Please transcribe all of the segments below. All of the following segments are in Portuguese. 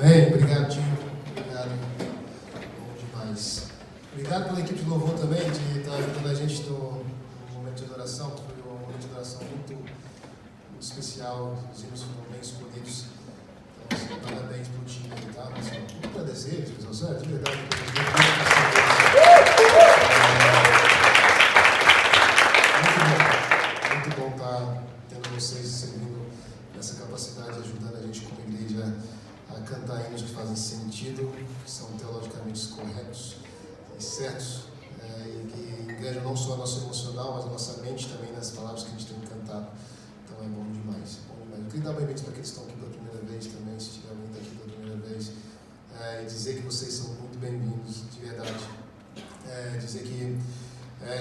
Amém. Obrigado, Tio. Obrigado. Bom demais. Obrigado pela equipe de louvor também, de estar ajudando a gente no momento de adoração. Foi um momento de adoração muito especial. Os hinos foram bem escolhidos. Então, assim, parabéns para o time aí, tá? Mas, muito agradecer, pessoal. Sério, de verdade. Muito bom estar tendo vocês servindo nessa capacidade, ajudando a gente como igreja a cantar hinos que fazem sentido, que são teologicamente corretos e certos, e que engajam não só a nossa emocional, mas a nossa mente também nas palavras que a gente tem cantado. Então é bom demais, bom demais. Eu queria dar bem-vindos para aqueles que estão aqui pela primeira vez também, se tiver alguém aqui pela primeira vez, e dizer que vocês são muito bem-vindos, de verdade. Dizer que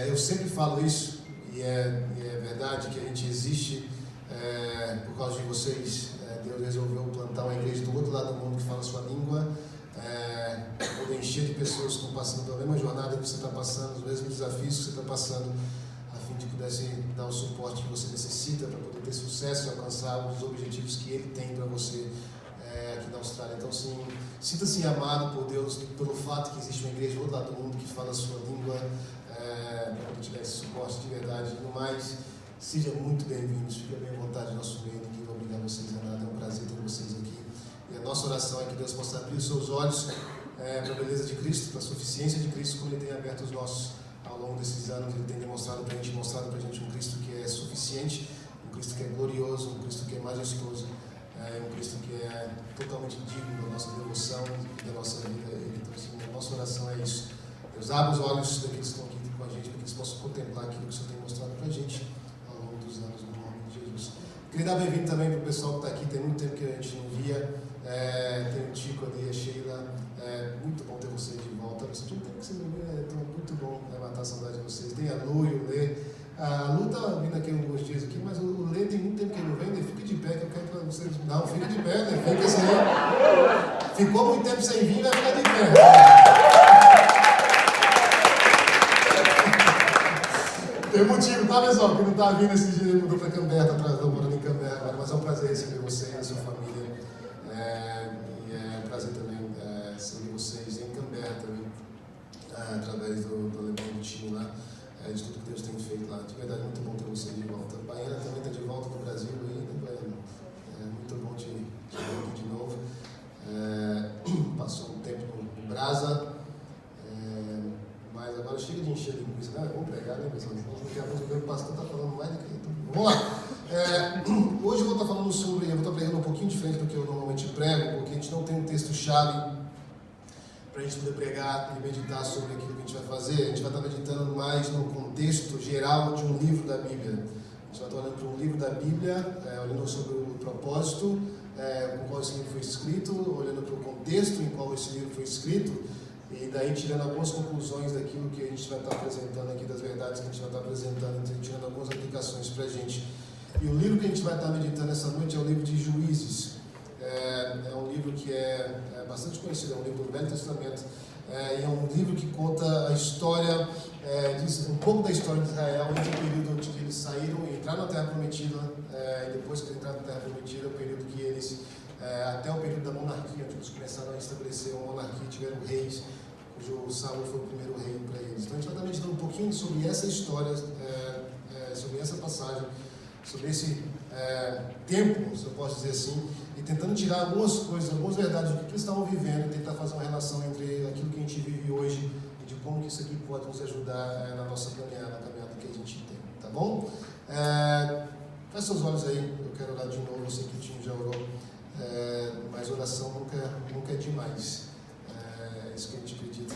eu sempre falo isso, e é verdade que a gente existe por causa de vocês. Deus resolveu plantar uma igreja do outro lado do mundo que fala a sua língua, poder encher de pessoas que estão passando pela mesma jornada que você está passando, os mesmos desafios que você está passando, a fim de pudesse dar o suporte que você necessita para poder ter sucesso e alcançar os objetivos que Ele tem para você aqui na Austrália. Então, sim, sinta-se amado por Deus pelo fato que existe uma igreja do outro lado do mundo que fala a sua língua, para poder te dar esse suporte de verdade. No mais, sejam muito bem-vindos, fiquem bem à vontade do nosso meio, ninguém vai obrigar vocês a nada, é um prazer ter vocês aqui. E a nossa oração é que Deus possa abrir os seus olhos para a beleza de Cristo, para a suficiência de Cristo, como Ele tem aberto os nossos ao longo desses anos. Ele tem demonstrado para a gente, um Cristo que é suficiente, um Cristo que é glorioso, um Cristo que é majestoso, um Cristo que é totalmente digno da nossa devoção e da nossa vida. Então, assim, a nossa oração é isso. Deus abre os olhos daqueles que estão aqui com a gente, para que eles possam contemplar aquilo que o Senhor tem mostrado para a gente ao longo dos anos, no nome de Jesus. Queria dar bem-vindo também para o pessoal que está aqui, tem muito tempo que a gente não via. Tem o Tico ali, a Sheila. Muito bom ter vocês de volta. Eu senti um tempo que vocês não viram, então muito bom matar a saudade de vocês. Tem a Lu e o Lê. A Lu está vindo aqui alguns dias aqui, mas o Lê tem muito tempo que ele não vem, ele fica de pé, que eu quero para vocês. Não, fica de pé, né? Fica assim. Ficou muito tempo sem vir, vai ficar de pé. Tem motivo, tá, pessoal? Que não está vindo esse dia, ele mudou para Canberra, está morando em Canberra agora, mas é um prazer receber você e a sua família. E é um prazer também servir vocês em Canberra também, através do alemão do time lá, de tudo que Deus tem feito lá. De verdade, muito bom ter vocês de volta. A Baiana também está de volta no Brasil aí, né, Baiana? Muito bom te ver aqui de novo. Passou um tempo no Brasa. Mas agora chega de encher de linguiça, né? Vamos pregar, né, pessoal? Daqui a pouco o pastor está falando mais do que tudo. Vamos lá! Hoje eu vou estar falando sobre, eu vou estar pregando um pouquinho diferente do que eu normalmente prego, porque a gente não tem um texto-chave para a gente poder pregar e meditar sobre aquilo que a gente vai fazer. A gente vai estar meditando mais no contexto geral de um livro da Bíblia. A gente vai estar olhando para um livro da Bíblia, olhando sobre o propósito, com qual esse livro foi escrito, olhando para o contexto em qual esse livro foi escrito, e daí tirando algumas conclusões daquilo que a gente vai estar apresentando aqui, das verdades que a gente vai estar apresentando, tirando algumas aplicações para a gente. E o livro que a gente vai estar meditando essa noite é o livro de Juízes. É um livro que é bastante conhecido, é um livro do Velho Testamento. E é um livro que conta a história, diz um pouco da história de Israel, entre o período onde eles saíram e entraram na Terra Prometida, e depois que entraram na Terra Prometida, o período que eles, até o período da monarquia, onde eles começaram a estabelecer uma monarquia, tiveram reis, cujo Saul foi o primeiro rei para eles. Então a gente vai estar meditando um pouquinho sobre essa história, sobre essa passagem, sobre esse tempo, se eu posso dizer assim, e tentando tirar algumas coisas, algumas verdades do que eles estavam vivendo e tentar fazer uma relação entre aquilo que a gente vive hoje e de como que isso aqui pode nos ajudar na nossa caminhada, na caminhada que a gente tem, tá bom? Feche seus olhos aí, eu quero orar de novo, eu sei que o time já orou, mas oração nunca é demais, é isso que a gente acredita,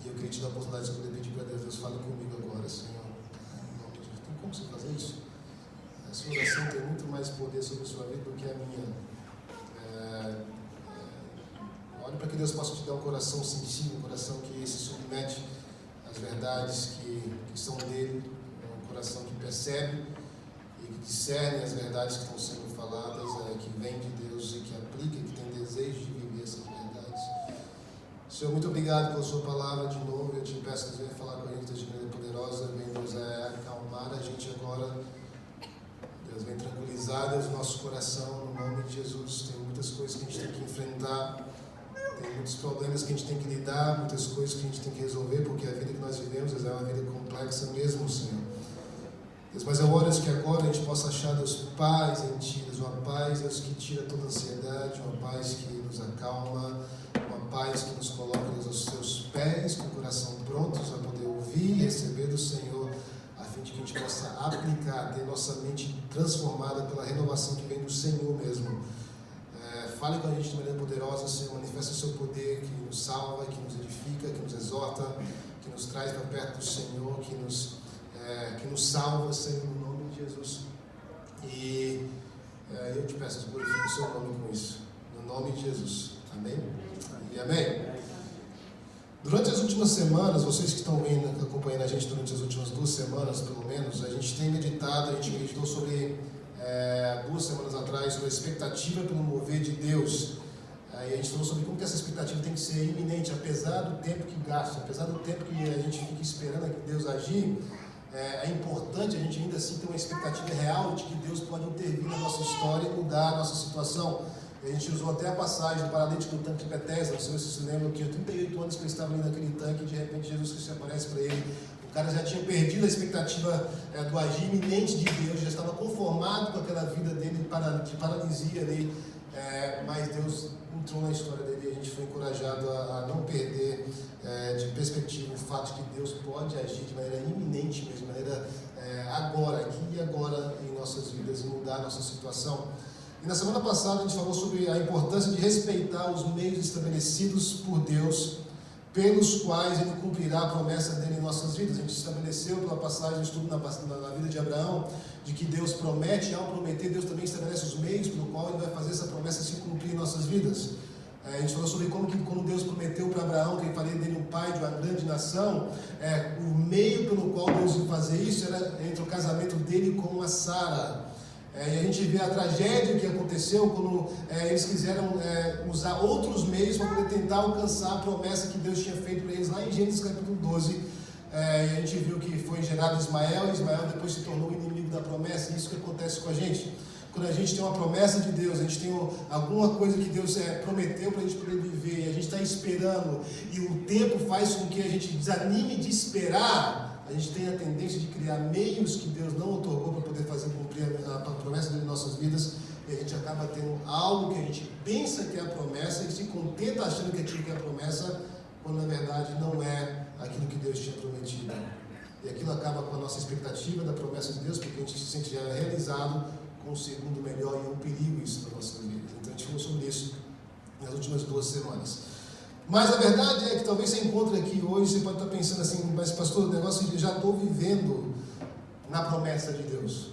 e eu queria te dar a oportunidade de poder pedir para Deus, fala comigo agora, Senhor, em nome de Jesus. Tem como você fazer isso? A sua oração tem muito mais poder sobre a sua vida do que a minha. Olhe para que Deus possa te dar um coração sensível, um coração que se submete às verdades que são dele, um coração que percebe e que discerne as verdades que estão sendo faladas, que vem de Deus e que aplica, que tem desejo de viver essas verdades. Senhor, muito obrigado pela sua palavra de novo. Eu te peço que Deus venha falar com a gente de maneira poderosa, vem Deus acalmar a gente agora. Deus vem tranquilizar, Deus, o nosso coração, no nome de Jesus. Tem muitas coisas que a gente tem que enfrentar, tem muitos problemas que a gente tem que lidar, muitas coisas que a gente tem que resolver, porque a vida que nós vivemos é uma vida complexa mesmo, Senhor. Deus, mas eu oro que agora a gente possa achar, Deus, paz em Ti, Deus, uma paz, Deus, que tira toda a ansiedade, uma paz que nos acalma, uma paz que nos coloca, Deus, aos Teus pés, com o coração prontos a poder ouvir e receber do Senhor, a fim de que a gente possa aplicar, ter nossa mente transformada pela renovação que vem do Senhor mesmo. Fale com a gente de maneira poderosa, Senhor, manifesta o Seu poder que nos salva, que nos edifica, que nos exorta, que nos traz para perto do Senhor, que nos salva, Senhor, no nome de Jesus. E eu te peço, glorifique o Seu nome com isso, no nome de Jesus. Amém? E amém. Durante as últimas semanas, vocês que estão acompanhando a gente durante as últimas 2 semanas, pelo menos, a gente tem meditado, a gente meditou sobre 2 semanas atrás, sobre a expectativa pelo mover de Deus. E a gente falou sobre como que essa expectativa tem que ser iminente, apesar do tempo que gasta, apesar do tempo que a gente fica esperando que Deus agir. É importante a gente ainda assim ter uma expectativa real de que Deus pode intervir na nossa história e mudar a nossa situação. A gente usou até a passagem do paralítico do tanque de Betesda. Não sei se vocês se lembram que há 38 anos que ele estava ali naquele tanque e de repente Jesus Cristo aparece para ele. O cara já tinha perdido a expectativa do agir iminente de Deus, já estava conformado com aquela vida dele de paralisia ali, mas Deus entrou na história dele e a gente foi encorajado a não perder de perspectiva o fato de que Deus pode agir de maneira iminente mesmo, de maneira agora, aqui e agora em nossas vidas e mudar a nossa situação. E na semana passada a gente falou sobre a importância de respeitar os meios estabelecidos por Deus, pelos quais Ele cumprirá a promessa dele em nossas vidas. A gente estabeleceu pela passagem do estudo na vida de Abraão, de que Deus promete, e ao prometer, Deus também estabelece os meios pelo qual Ele vai fazer essa promessa se cumprir em nossas vidas. A gente falou sobre como que quando Deus prometeu para Abraão que Ele faria dele um pai de uma grande nação, o meio pelo qual Deus ia fazer isso era entre o casamento dele com a Sara. E a gente vê a tragédia que aconteceu quando eles quiseram usar outros meios para poder tentar alcançar a promessa que Deus tinha feito para eles lá em Gênesis capítulo 12. E a gente viu que foi gerado Ismael, e Ismael depois se tornou inimigo da promessa. E isso que acontece com a gente. Quando a gente tem uma promessa de Deus, a gente tem alguma coisa que Deus prometeu para a gente poder viver, e a gente está esperando, e o tempo faz com que a gente desanime de esperar, a gente tem a tendência de criar meios que Deus não otorgou para poder fazer cumprir a promessa dele em nossas vidas, e a gente acaba tendo algo que a gente pensa que é a promessa e se contenta achando que aquilo que é a promessa, quando na verdade não é aquilo que Deus tinha prometido. E aquilo acaba com a nossa expectativa da promessa de Deus, porque a gente se sente já realizado com um segundo melhor, e é um perigo isso para a nossa vida. Então a gente falou sobre isso nas últimas 2 semanas. Mas a verdade é que talvez você encontre aqui hoje, você pode estar pensando assim, mas pastor, o negócio é que eu já estou vivendo na promessa de Deus.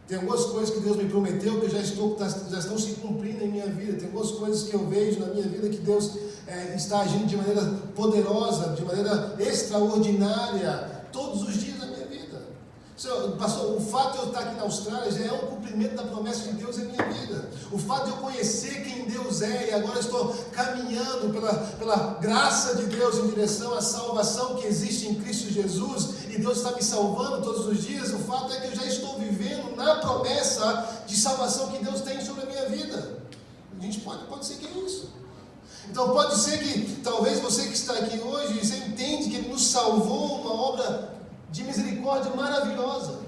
Tem algumas coisas que Deus me prometeu que já estão se cumprindo em minha vida. Tem algumas coisas que eu vejo na minha vida que Deus está agindo de maneira poderosa, de maneira extraordinária, todos os dias da minha vida. Pastor, o fato de eu estar aqui na Austrália já é um cumprimento da promessa de Deus em minha vida. O fato de eu conhecer quem Deus é e agora estou caminhando pela graça de Deus em direção à salvação que existe em Cristo Jesus, e Deus está me salvando todos os dias, o fato é que eu já estou vivendo na promessa de salvação que Deus tem sobre a minha vida. A gente pode ser que é isso. Então pode ser que talvez você que está aqui hoje, você entende que Ele nos salvou, uma obra de misericórdia maravilhosa.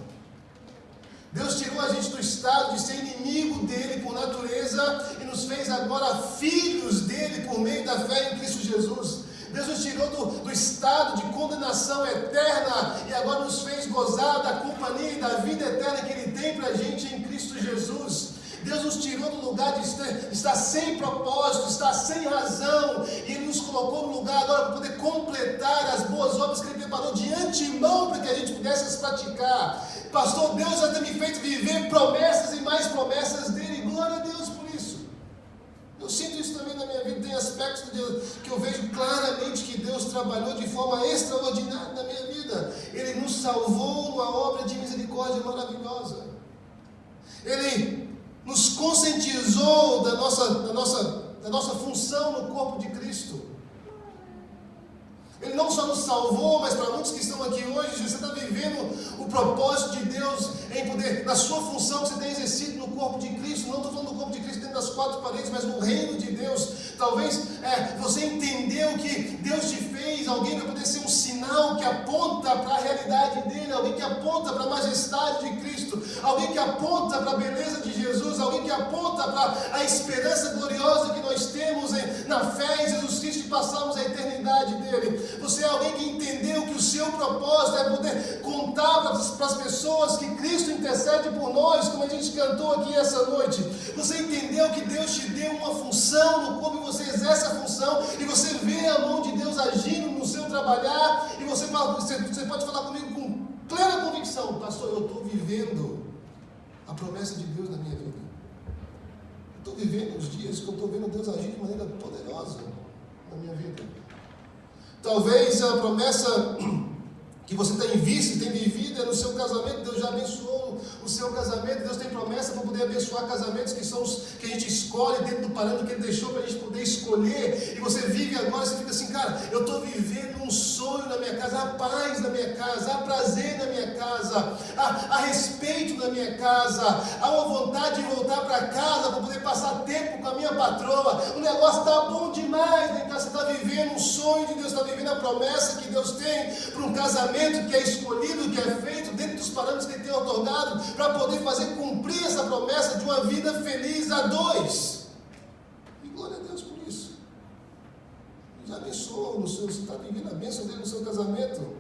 Deus tirou a gente do estado de ser inimigo dele por natureza e nos fez agora filhos dele por meio da fé em Cristo Jesus. Deus nos tirou do estado de condenação eterna e agora nos fez gozar da companhia e da vida eterna que Ele tem para a gente em Cristo Jesus. Deus nos tirou do lugar de estar sem propósito, estar sem razão, e Ele nos colocou no lugar agora para poder completar as boas obras que Ele preparou de antemão para que a gente pudesse as praticar. Pastor, Deus já tem me feito viver promessas e mais promessas dEle, glória a Deus por isso. Eu sinto isso também na minha vida, tem aspectos de Deus que eu vejo claramente que Deus trabalhou de forma extraordinária na minha vida. Ele nos salvou numa obra de misericórdia maravilhosa. Ele nos conscientizou da nossa função no corpo de Cristo. Ele não só nos salvou, mas para muitos que estão aqui hoje, você está vivendo o propósito de Deus em poder, na sua função que você tem exercido no corpo de Cristo. Não estou falando do corpo de Cristo dentro das quatro paredes, mas no reino de Deus. Talvez você entendeu que Deus te fez alguém para poder ser um sinal que aponta para a realidade dele, alguém que aponta para a majestade de Cristo, alguém que aponta para a beleza de Jesus, alguém que aponta para a esperança gloriosa que nós temos na fé em Jesus Cristo e passamos a eternidade dele. Você é alguém que entendeu que o seu propósito é poder contar para as pessoas que Cristo intercede por nós, como a gente cantou aqui essa noite. Você entendeu que Deus te deu uma função no corpo e você exerce a função e você vê a mão de Deus agindo no seu trabalhar e você pode falar comigo com plena convicção: pastor, eu estou vivendo a promessa de Deus na minha vida. Estou vivendo os dias que eu estou vendo Deus agir de maneira poderosa na minha vida. Talvez a promessa que você tem visto e tem vivido é no seu casamento. Deus já abençoou o seu casamento. Deus tem promessa para poder abençoar casamentos que são os que a gente escolhe dentro do parâmetro que Ele deixou para a gente poder escolher. E você vive agora, você fica assim: cara, eu estou vivendo um sonho na minha casa, há paz na minha casa, há prazer na minha casa, há respeito na minha casa, há uma vontade de voltar para casa para poder passar tempo com a minha patroa. O negócio está bom demais, né? Você está vivendo um sonho de Deus, está vivendo a promessa que Deus tem para um casamento que é escolhido, que é feito dentro dos parâmetros que Ele tem otorgado para poder fazer cumprir essa promessa de uma vida feliz a dois. E glória a Deus por isso. Ele já abençoou você está vivendo a bênção dele no seu casamento.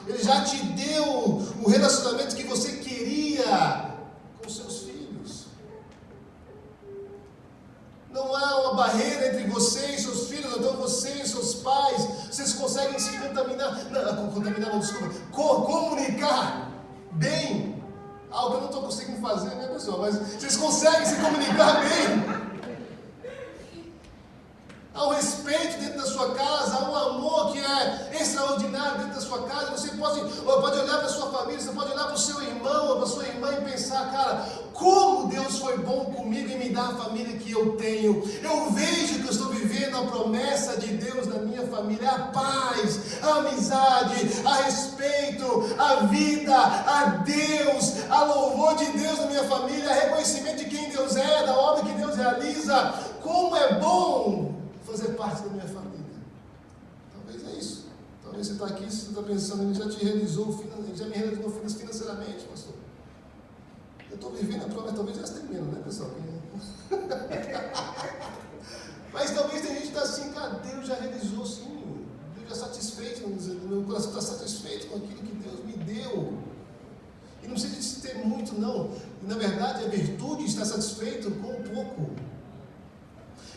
Ele já te deu o relacionamento que você queria com seus filhos. Não há uma barreira entre você e seus filhos, então você e seus pais, vocês conseguem se comunicar bem. Algo que eu não estou conseguindo fazer, né, pessoal? Mas vocês conseguem se comunicar bem. Há um respeito dentro da sua casa, há um amor que é extraordinário dentro da sua casa. Você pode olhar para a sua família, você pode olhar para o seu irmão ou para a sua irmã e pensar: cara, como Deus foi bom comigo e me dá a família que eu tenho. Eu vejo que eu estou vivendo a promessa de Deus na minha família, a paz, a amizade, a respeito, a vida, a Deus, a louvor de Deus na minha família, a reconhecimento de quem Deus é, da obra que Deus realiza. Como é bom fazer parte da minha família. Talvez é isso. Talvez você está aqui, você está pensando: Ele já te realizou, Ele já me realizou financeiramente, pastor. Eu estou vivendo a promessa. Talvez já esteja menos, né, pessoal? Mas talvez tem gente que está assim: cara, Deus já realizou sim. Deus já satisfeito, meu coração está satisfeito com aquilo que Deus me deu. E não precisa ter muito, não. E, na verdade, a virtude está satisfeito com pouco.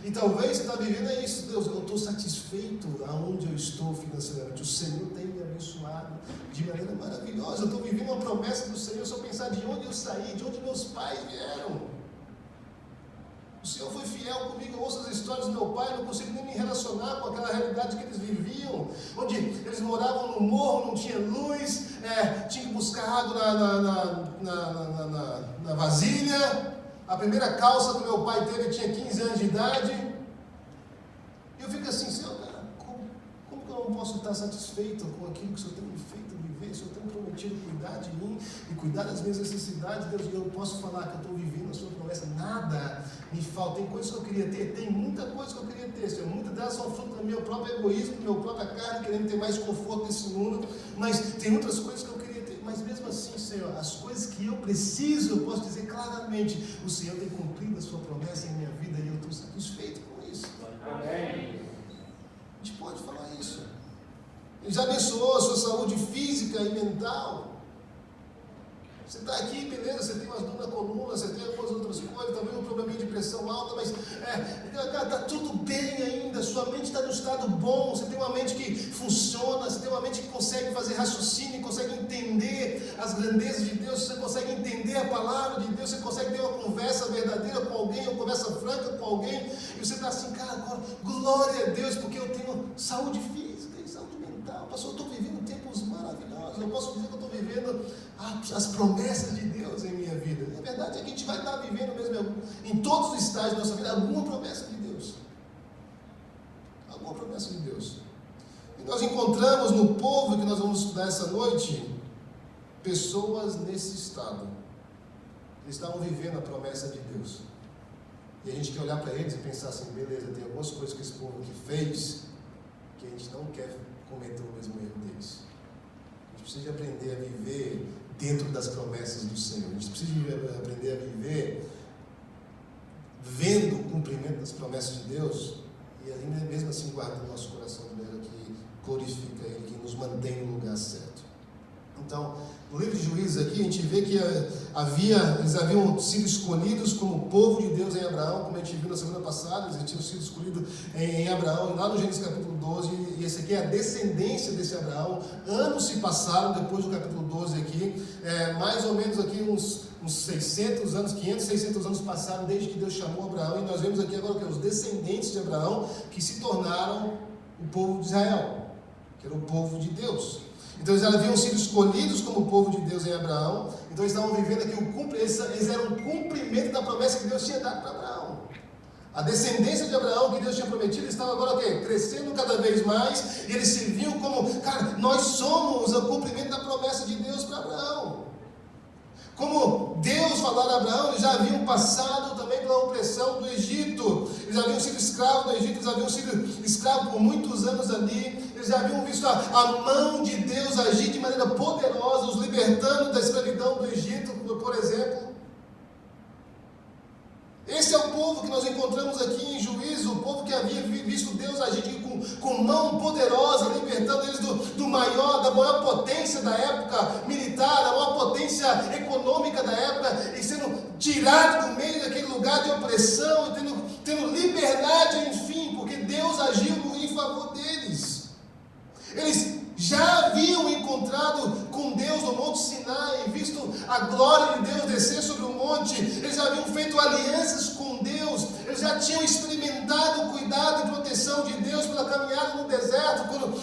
E talvez você está vivendo isso: Deus, eu estou satisfeito aonde eu estou financeiramente. O Senhor tem me abençoado de maneira maravilhosa. Eu estou vivendo uma promessa do Senhor. Se eu pensar de onde eu saí, de onde meus pais vieram, o Senhor foi fiel comigo. Eu ouço as histórias do meu pai, eu não consigo nem me relacionar com aquela realidade que eles viviam, onde eles moravam no morro, não tinha luz, tinha que buscar água na vasilha. A primeira calça que meu pai teve tinha 15 anos de idade. E eu fico assim: Senhor, cara, como que eu não posso estar satisfeito com aquilo que o Senhor tem me feito viver? O Senhor tem prometido cuidar de mim e cuidar das minhas necessidades. Deus, eu posso falar que eu estou vivendo a sua promessa. Nada me falta. Tem coisas que eu queria ter, tem muita coisa que eu queria ter, Senhor. Muitas delas são fruto do meu próprio egoísmo, do meu própria carne, querendo ter mais conforto nesse mundo. Mas tem outras coisas que eu queria ter. Mas mesmo assim, Senhor, as coisas que eu preciso, eu posso dizer claramente: o Senhor tem cumprido a sua promessa em minha vida e eu estou satisfeito com isso. Amém. A gente pode falar isso. Ele já abençoou a sua saúde física e mental. Você está aqui, beleza, você tem umas dor na coluna, você tem algumas outras coisas, talvez um probleminha de pressão alta, mas está tudo bem ainda, sua mente está no estado bom, você tem uma mente que funciona, você tem uma mente que consegue fazer raciocínio, consegue entender as grandezas de Deus, você consegue entender a palavra de Deus, você consegue ter uma conversa verdadeira com alguém, uma conversa franca com alguém, e você está assim: cara, agora, glória a Deus, porque eu tenho saúde física e saúde mental. Pastor, eu estou vivendo tempos maravilhosos, eu posso dizer que eu estou vivendo as promessas de Deus em minha vida. E a verdade é que a gente vai estar vivendo mesmo em todos os estágios da nossa vida alguma promessa de Deus. Alguma promessa de Deus. E nós encontramos no povo que nós vamos estudar essa noite pessoas nesse estado. Eles estavam vivendo a promessa de Deus. E a gente quer olhar para eles e pensar assim, beleza, tem algumas coisas que esse povo aqui fez que a gente não quer cometer o mesmo erro deles. A gente precisa aprender a viver dentro das promessas do Senhor. A gente precisa aprender a viver vendo o cumprimento das promessas de Deus e ainda mesmo assim guardar o nosso coração de maneira que glorifica Ele, que nos mantém no lugar certo. Então, no livro de Juízes aqui, a gente vê que eles haviam sido escolhidos como povo de Deus em Abraão, como a gente viu na semana passada, eles tinham sido escolhidos em Abraão, e lá no Gênesis capítulo 12, e esse aqui é a descendência desse Abraão. Anos se passaram depois do capítulo 12 aqui, mais ou menos aqui uns 600 anos, 500, 600 anos passaram desde que Deus chamou Abraão, e nós vemos aqui agora que os descendentes de Abraão que se tornaram o povo de Israel, que era o povo de Deus. Então eles haviam sido escolhidos como povo de Deus em Abraão. Então eles estavam vivendo aqui eles eram o cumprimento da promessa que Deus tinha dado para Abraão. A descendência de Abraão que Deus tinha prometido estava agora o quê? Crescendo cada vez mais. E eles se viam como, cara, nós somos o cumprimento da promessa de Deus para Abraão. Como Deus falou a Abraão, eles já haviam passado também pela opressão do Egito. Eles haviam sido escravos do Egito, eles haviam sido escravos por muitos anos ali. Eles já haviam visto a mão de Deus agir de maneira poderosa, os libertando da escravidão do Egito, por exemplo. Esse é o povo que nós encontramos aqui em Juízo, o povo que havia visto Deus agir com mão poderosa, libertando eles da maior potência da época militar, da maior potência econômica da época, e sendo tirado do meio daquele lugar de opressão, e tendo liberdade, enfim, porque Deus agiu em favor deles. Eles já haviam encontrado com Deus no Monte Sinai, visto a glória de Deus descer sobre o monte. Eles haviam feito alianças com Deus, eles já tinham experimentado o cuidado e proteção de Deus pela caminhada no deserto, quando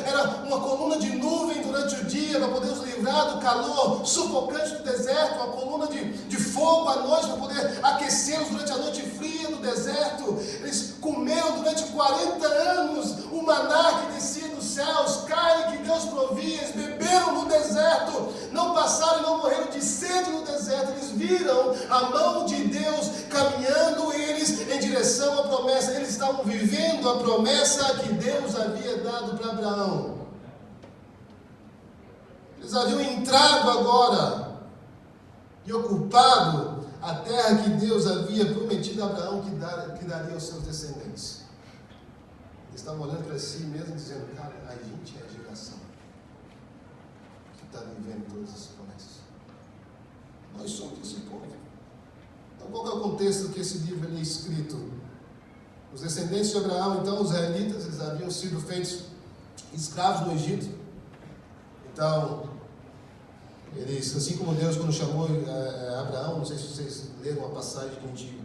era uma coluna de nuvem durante o dia para poder os livrar do calor sufocante do deserto, uma coluna de fogo à noite para poder aquecê-los durante a noite fria do deserto. Eles comeram durante 40 anos o maná que descia dos céus, carne que Deus provia. Eles beberam no deserto, não passaram e não morreram de sede no deserto. Eles viram a mão de Deus caminhando eles em direção à promessa. Eles estavam vivendo a promessa que Deus havia dado para Abraão. Eles haviam entrado agora e ocupado a terra que Deus havia prometido a Abraão que daria aos seus descendentes. Eles estavam olhando para si mesmo e dizendo, cara, a gente é a geração que está vivendo todas as promessas. Nós somos esse povo. Então, qual é o contexto que esse livro é escrito? Os descendentes de Abraão, então, os israelitas, eles haviam sido feitos escravos no Egito. Então, eles, assim como Deus, quando chamou Abraão, não sei se vocês leram uma passagem que a gente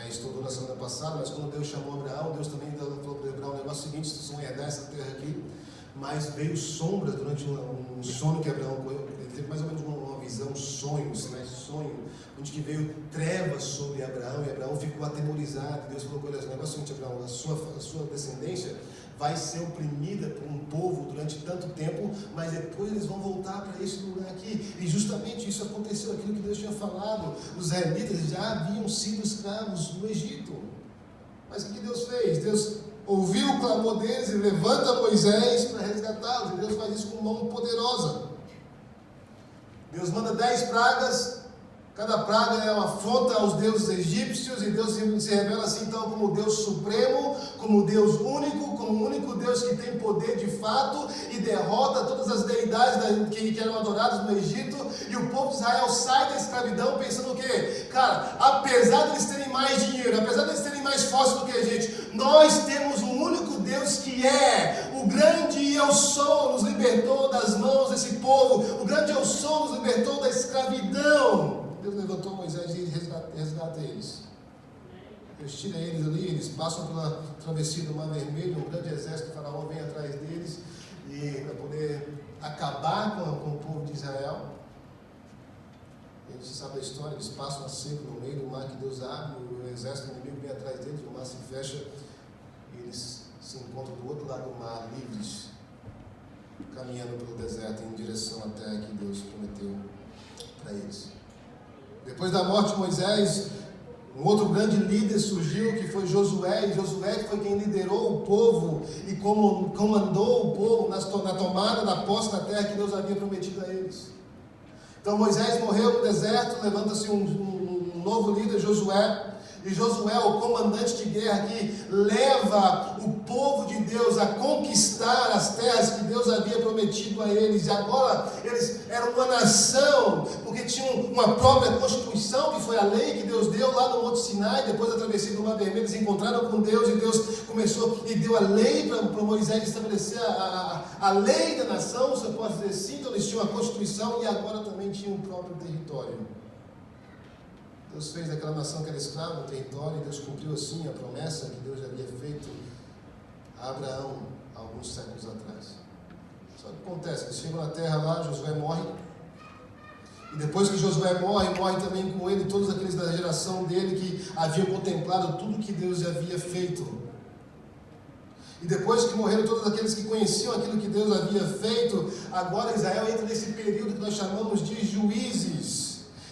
estudou na semana passada, mas quando Deus chamou Abraão, Deus também falou para Abraão o negócio seguinte: vocês vão herdar essa terra aqui. Mas veio sombras durante um sono que Abraão correu. Ele teve mais ou menos uma visão, um sonho, onde que veio trevas sobre Abraão, e Abraão ficou atemorizado. Deus falou com ele: o negócio é o seguinte, Abraão, a sua descendência vai ser oprimida por um povo durante tanto tempo, mas depois eles vão voltar para esse lugar aqui. E justamente isso aconteceu, aquilo que Deus tinha falado. Os israelitas já haviam sido escravos no Egito. Mas o que Deus fez? Deus ouviu o clamor deles e levanta Moisés para resgatá-los. E Deus faz isso com mão poderosa. Deus manda 10 pragas. Cada praga é uma afronta aos deuses egípcios, e Deus se revela assim então como o Deus supremo, como o Deus único, como o único Deus que tem poder de fato e derrota todas as deidades que eram adoradas no Egito. E o povo de Israel sai da escravidão pensando o quê? Cara, apesar de eles terem mais dinheiro, apesar de eles terem mais força do que a gente, nós temos um único Deus que é o grande Eu Sou, nos libertou das mãos desse povo. O grande Eu Sou nos libertou da escravidão. Deus levantou Moisés e resgata eles. Deus tira eles ali, eles passam pela travessia do Mar Vermelho, um grande exército de Faraó vem atrás deles, e para poder acabar com o povo de Israel. A gente sabe a história, eles passam a seco no meio do mar que Deus abre, o exército inimigo vem atrás deles, o mar se fecha, e eles se encontram do outro lado do mar, livres, caminhando pelo deserto em direção à terra que Deus prometeu para eles. Depois da morte de Moisés, Um outro grande líder surgiu, que foi Josué, e Josué que foi quem liderou o povo e comandou o povo na tomada da posse da terra que Deus havia prometido a eles. Então Moisés morreu no deserto, levanta-se um novo líder, Josué. E Josué, o comandante de guerra que leva o povo de Deus a conquistar as terras que Deus havia prometido a eles. E agora eles eram uma nação, porque tinham uma própria constituição, que foi a lei que Deus deu lá no Monte Sinai. Depois da travessia do Mar Vermelho, eles encontraram com Deus, e Deus começou e deu a lei para Moisés estabelecer a lei da nação, você pode dizer assim. Então eles tinham a constituição e agora também tinham o próprio território. Deus fez daquela nação que era escrava no território, e Deus cumpriu assim a promessa que Deus havia feito a Abraão alguns séculos atrás. Só que acontece, eles chegam na terra lá, Josué morre, e depois que Josué morre também com ele todos aqueles da geração dele que haviam contemplado tudo que Deus havia feito. E depois que morreram todos aqueles que conheciam aquilo que Deus havia feito, agora Israel entra nesse período que nós chamamos de juízes.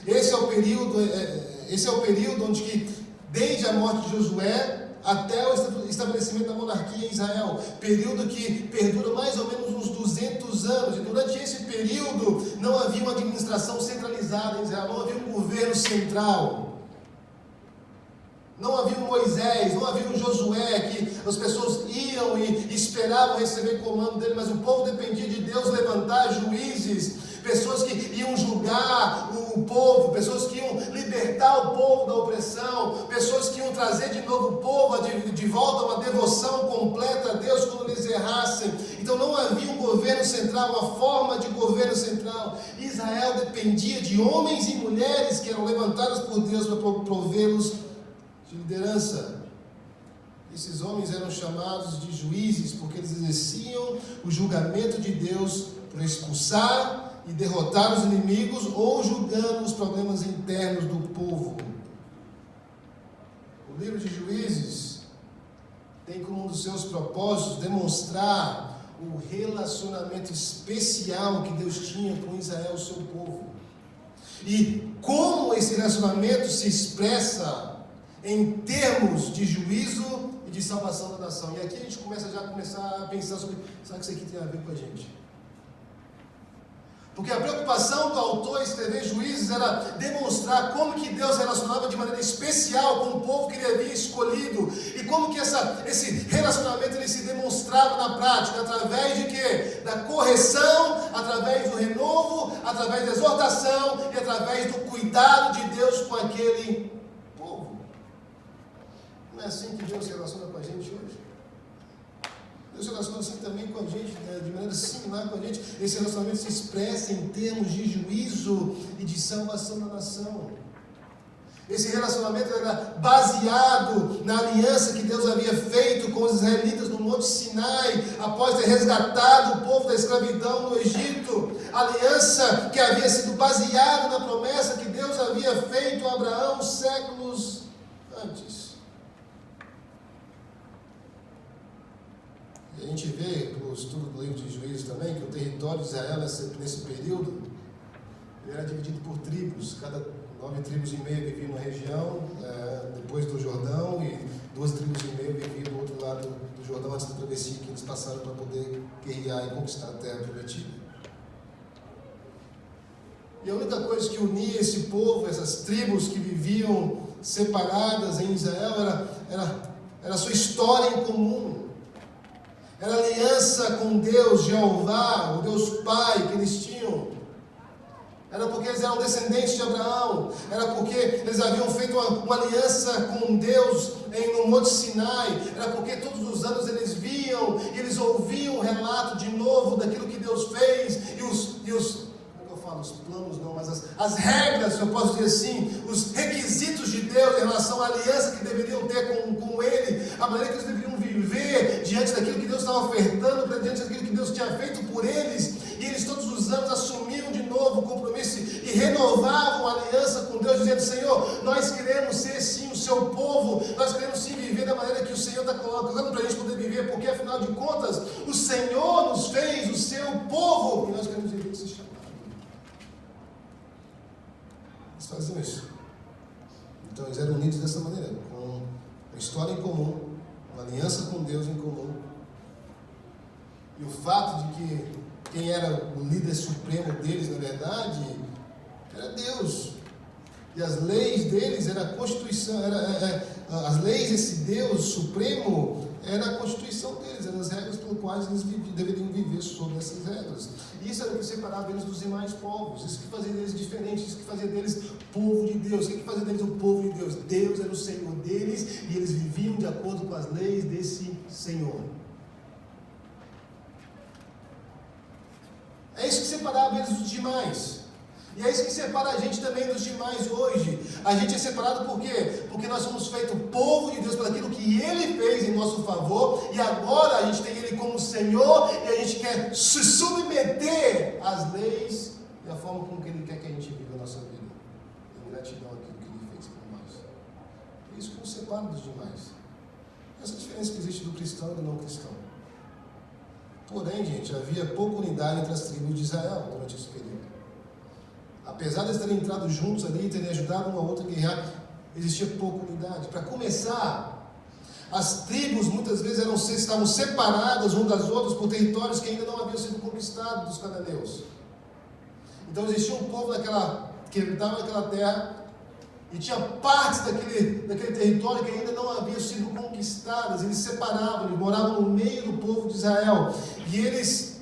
Esse é o período onde que, desde a morte de Josué até o estabelecimento da monarquia em Israel, período que perdura mais ou menos uns 200 anos, e durante esse período não havia uma administração centralizada em Israel, não havia um governo central, não havia um Moisés, não havia um Josué, que as pessoas iam e esperavam receber comando dele, mas o povo dependia de Deus levantar juízes, pessoas que iam julgar o povo, pessoas que iam libertar o povo da opressão, pessoas que iam trazer de novo o povo de volta a uma devoção completa a Deus quando eles errassem. Então não havia um governo central, uma forma de governo central. Israel dependia de homens e mulheres que eram levantados por Deus para provê-los de liderança. Esses homens eram chamados de juízes porque eles exerciam o julgamento de Deus para expulsar e derrotar os inimigos, ou julgando os problemas internos do povo. O livro de Juízes tem como um dos seus propósitos demonstrar o relacionamento especial que Deus tinha com Israel, o seu povo, e como esse relacionamento se expressa em termos de juízo e de salvação da nação. E aqui a gente começa a pensar sobre, sabe o que isso aqui tem a ver com a gente? Porque a preocupação do autor em escrever Juízes era demonstrar como que Deus relacionava de maneira especial com o povo que ele havia escolhido, e como que esse relacionamento ele se demonstrava na prática, através de quê? Da correção, através do renovo, através da exortação e através do cuidado de Deus com aquele povo. Não é assim que Deus se relaciona com a gente hoje? Deus se relaciona assim também com a gente, de maneira similar com a gente. Esse relacionamento se expressa em termos de juízo e de salvação da nação. Esse relacionamento era baseado na aliança que Deus havia feito com os israelitas no Monte Sinai, após ter resgatado o povo da escravidão no Egito. Aliança que havia sido baseada na promessa que Deus havia feito a Abraão séculos antes. E a gente vê, pelo estudo do livro de Juízes também, que o território de Israel nesse período ele era dividido por tribos. Cada 9 tribos e meia viviam na região, depois do Jordão, e 2 tribos e meia viviam do outro lado do Jordão, antes da travessia que eles passaram para poder guerrear e conquistar a terra prometida. E a única coisa que unia esse povo, essas tribos que viviam separadas em Israel, era a sua história em comum. Era a aliança com Deus, Jeová, o Deus Pai que eles tinham. Era porque eles eram descendentes de Abraão. Era porque eles haviam feito uma aliança com Deus no Monte Sinai. Era porque todos os anos eles viam e eles ouviam o relato de novo daquilo que Deus fez. E os os planos não, mas as regras, se eu posso dizer assim, os requisitos de Deus em relação à aliança que deveriam ter com Ele, a maneira que eles deveriam viver diante daquilo que Deus estava ofertando, diante daquilo que Deus tinha feito por eles, e eles todos os anos assumiam de novo o compromisso e renovavam a aliança com Deus, dizendo: Senhor, nós queremos ser sim o seu povo, nós queremos sim viver da maneira que o Senhor está colocando para a gente poder viver, porque afinal de contas, o Senhor nos fez o seu povo, e nós queremos viver esse chamado. Eles faziam isso. Então eles eram unidos dessa uma história em comum, uma aliança com Deus em comum. E o fato de que quem era o líder supremo deles, na verdade, era Deus. E as leis deles era a Constituição, as leis desse Deus supremo era a Constituição deles, eram as regras pelas quais eles deveriam viver sobre essas regras. E isso era o que separava eles dos demais povos, isso que fazia deles diferentes, isso que fazia deles povo de Deus. O que fazia deles o povo de Deus? Deus era o Senhor deles e eles viviam de acordo com as leis desse Senhor. É isso que separava eles dos demais. E é isso que separa a gente também dos demais hoje. A gente é separado por quê? Porque nós somos feitos povo de Deus por aquilo que Ele fez em nosso favor. E agora a gente tem Ele como Senhor. E a gente quer se submeter às leis e à forma como que Ele quer que a gente viva a nossa vida. Em gratidão àquilo que Ele fez por nós. É isso que nos separa dos demais. Essa é a diferença que existe do cristão e do não cristão. Porém, gente, havia pouca unidade entre as tribos de Israel durante esse período. Apesar de eles terem entrado juntos ali e terem ajudado uma a outra a guerrear, existia pouca unidade. Para começar, as tribos muitas vezes estavam separadas umas das outras por territórios que ainda não haviam sido conquistados dos cananeus. Então existia um povo que habitava naquela terra e tinha partes daquele território que ainda não haviam sido conquistadas. Eles separavam, eles moravam no meio do povo de Israel. E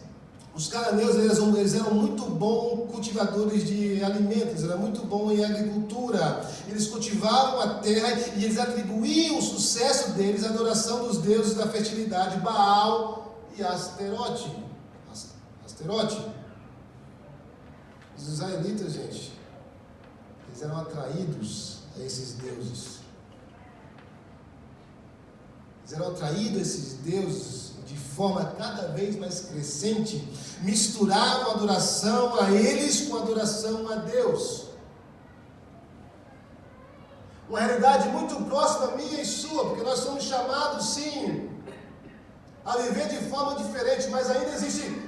os cananeus, eles eram muito bons cultivadores de alimentos, eram muito bons em agricultura. Eles cultivavam a terra e eles atribuíam o sucesso deles à adoração dos deuses da fertilidade, Baal e Asterote. Os israelitas, gente, eles eram atraídos a esses deuses. Eles eram atraídos a esses deuses de forma cada vez mais crescente, misturavam a adoração a eles com a adoração a Deus. Uma realidade muito próxima minha e sua, porque nós somos chamados, sim, a viver de forma diferente, mas ainda existem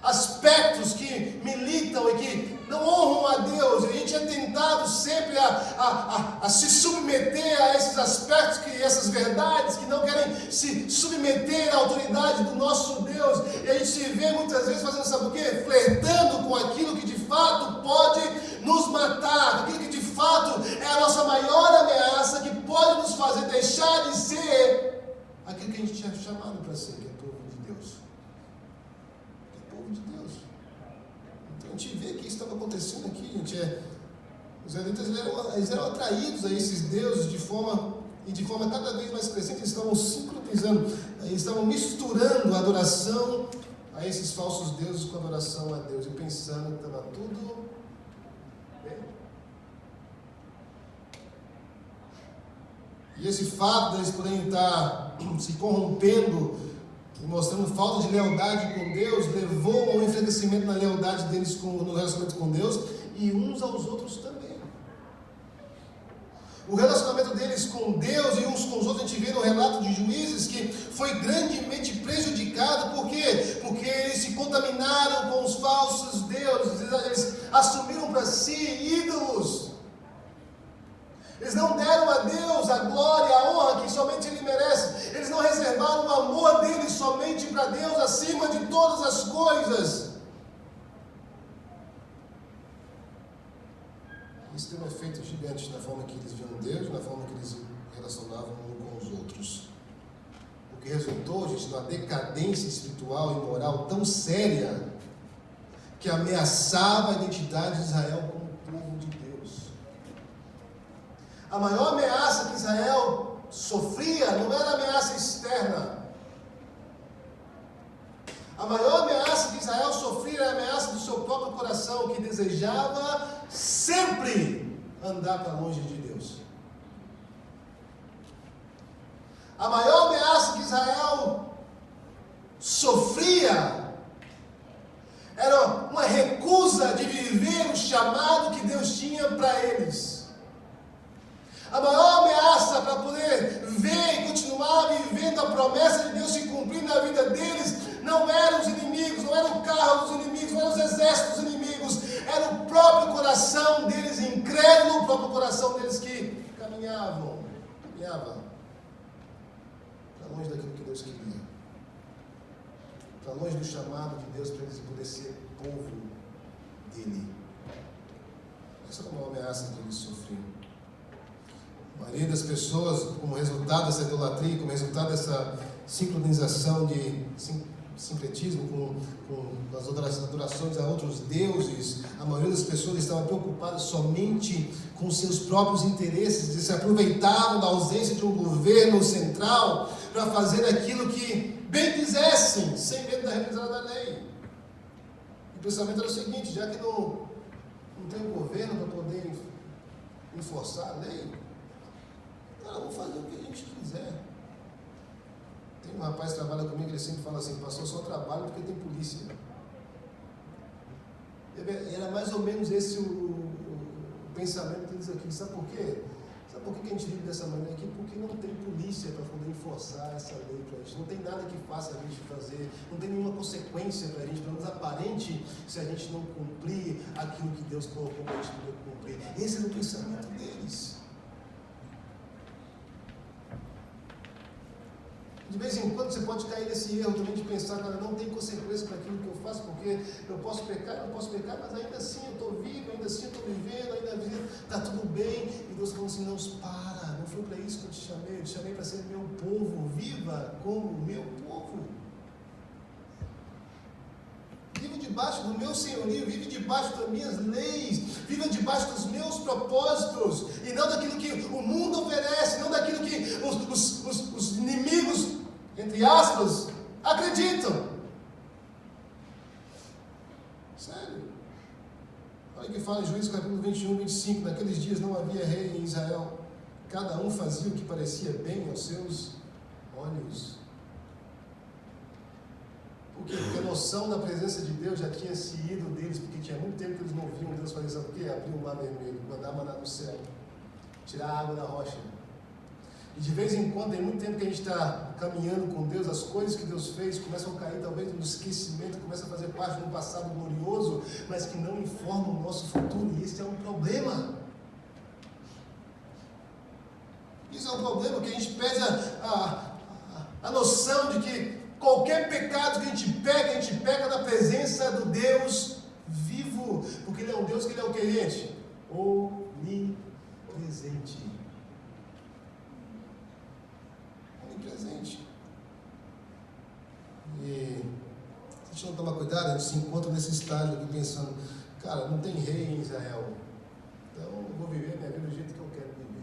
aspectos que militam e que não honram a Deus. E a gente é tentado sempre a se submeter a esses aspectos, essas verdades, que não querem se submeter à autoridade do nosso Deus. E a gente se vê muitas vezes fazendo, sabe o quê? Flertando com aquilo que de fato pode nos matar, aquilo que de fato é a nossa maior ameaça, que pode nos fazer deixar de ser aquilo que a gente tinha chamado para ser, que é povo de Deus. De Deus. Então a gente vê que isso estava acontecendo aqui, gente. Os israelitas eles eram atraídos a esses deuses de forma cada vez mais crescente. Eles estavam sincronizando, eles estavam misturando a adoração a esses falsos deuses com a adoração a Deus, e pensando que estava tudo bem. E esse fato de eles poderem estar se corrompendo e mostrando falta de lealdade com Deus, levou ao enfraquecimento na lealdade deles no relacionamento com Deus e uns aos outros também. O relacionamento deles com Deus e uns com os outros, a gente vê no relato de Juízes que foi grandemente prejudicado. Por quê? Porque eles se contaminaram com os falsos deuses, eles assumiram para si ídolos. Eles não deram a Deus a glória, a honra que somente Ele merece. Eles não reservaram o amor dele somente para Deus acima de todas as coisas. Isso tem um efeito gigante na forma que eles viam Deus, na forma que eles se relacionavam uns com os outros. O que resultou, gente, numa decadência espiritual e moral tão séria que ameaçava a identidade de Israel como povo de Deus. A maior ameaça que Israel sofria não era a ameaça externa. A maior ameaça que Israel sofria era a ameaça do seu próprio coração, que desejava sempre andar para longe de Deus. A maior ameaça que Israel sofria era uma recusa de viver o chamado que Deus tinha para eles. A maior ameaça para poder ver e continuar vivendo a promessa de Deus se cumprir na vida deles não eram os inimigos, não era o carro dos inimigos, não eram os exércitos dos inimigos, era o próprio coração deles incrédulo, o próprio coração deles que caminhava. longe daquilo que Deus queria. Para longe do chamado de Deus para eles poderem ser povo dele. Essa é uma ameaça que eles sofriam. A maioria das pessoas, como resultado dessa idolatria, como resultado dessa sincronização de sincretismo com as adorações a outros deuses, a maioria das pessoas estava preocupada somente com seus próprios interesses, e se aproveitavam da ausência de um governo central para fazer aquilo que bem quisessem, sem medo da revisão da lei. O pensamento era o seguinte: já que não tem um governo para poder enforçar a lei, cara, vamos fazer o que a gente quiser. Tem um rapaz que trabalha comigo, ele sempre fala assim: pastor, só trabalho porque tem polícia. Era mais ou menos esse o pensamento deles aqui. Sabe por quê? Sabe por que a gente vive dessa maneira aqui? Porque não tem polícia para poder enforçar essa lei para a gente. Não tem nada que faça a gente fazer. Não tem nenhuma consequência para a gente, pelo menos aparente, se a gente não cumprir aquilo que Deus colocou para a gente poder cumprir. Esse é o pensamento deles. De vez em quando você pode cair nesse erro também de pensar: cara, não tem consequência para aquilo que eu faço, porque eu posso pecar, mas ainda assim eu estou vivo, ainda assim eu estou vivendo, ainda está tudo bem. E Deus falou assim: não, para, não foi para isso que eu te chamei para ser meu povo, viva como meu povo. Viva debaixo do meu senhorio, vive debaixo das minhas leis, viva debaixo dos meus propósitos, e não daquilo que o mundo oferece, não daquilo que os inimigos, entre aspas, acreditam. Sério. Olha o que fala em Juízes capítulo 21, 25. Naqueles dias não havia rei em Israel. Cada um fazia o que parecia bem aos seus olhos. Por quê? Porque a noção da presença de Deus já tinha se ido deles, porque tinha muito tempo que eles não viam Deus fazer, sabe o quê? Abrir o mar vermelho, mandar maná do céu, tirar a água da rocha. E de vez em quando, tem muito tempo que a gente está caminhando com Deus, as coisas que Deus fez começam a cair talvez no esquecimento, começam a fazer parte de um passado glorioso, mas que não informam o nosso futuro, e esse é um problema. Isso é um problema, que a gente perde a noção de que qualquer pecado que a gente peca na presença do Deus vivo, porque Ele é um Deus que Ele é o que, gente? Onipresente. Onipresente. E se a gente não tomar cuidado, a gente se encontra nesse estágio aqui pensando: cara, não tem rei em Israel, então eu vou viver a minha vida do jeito que eu quero viver.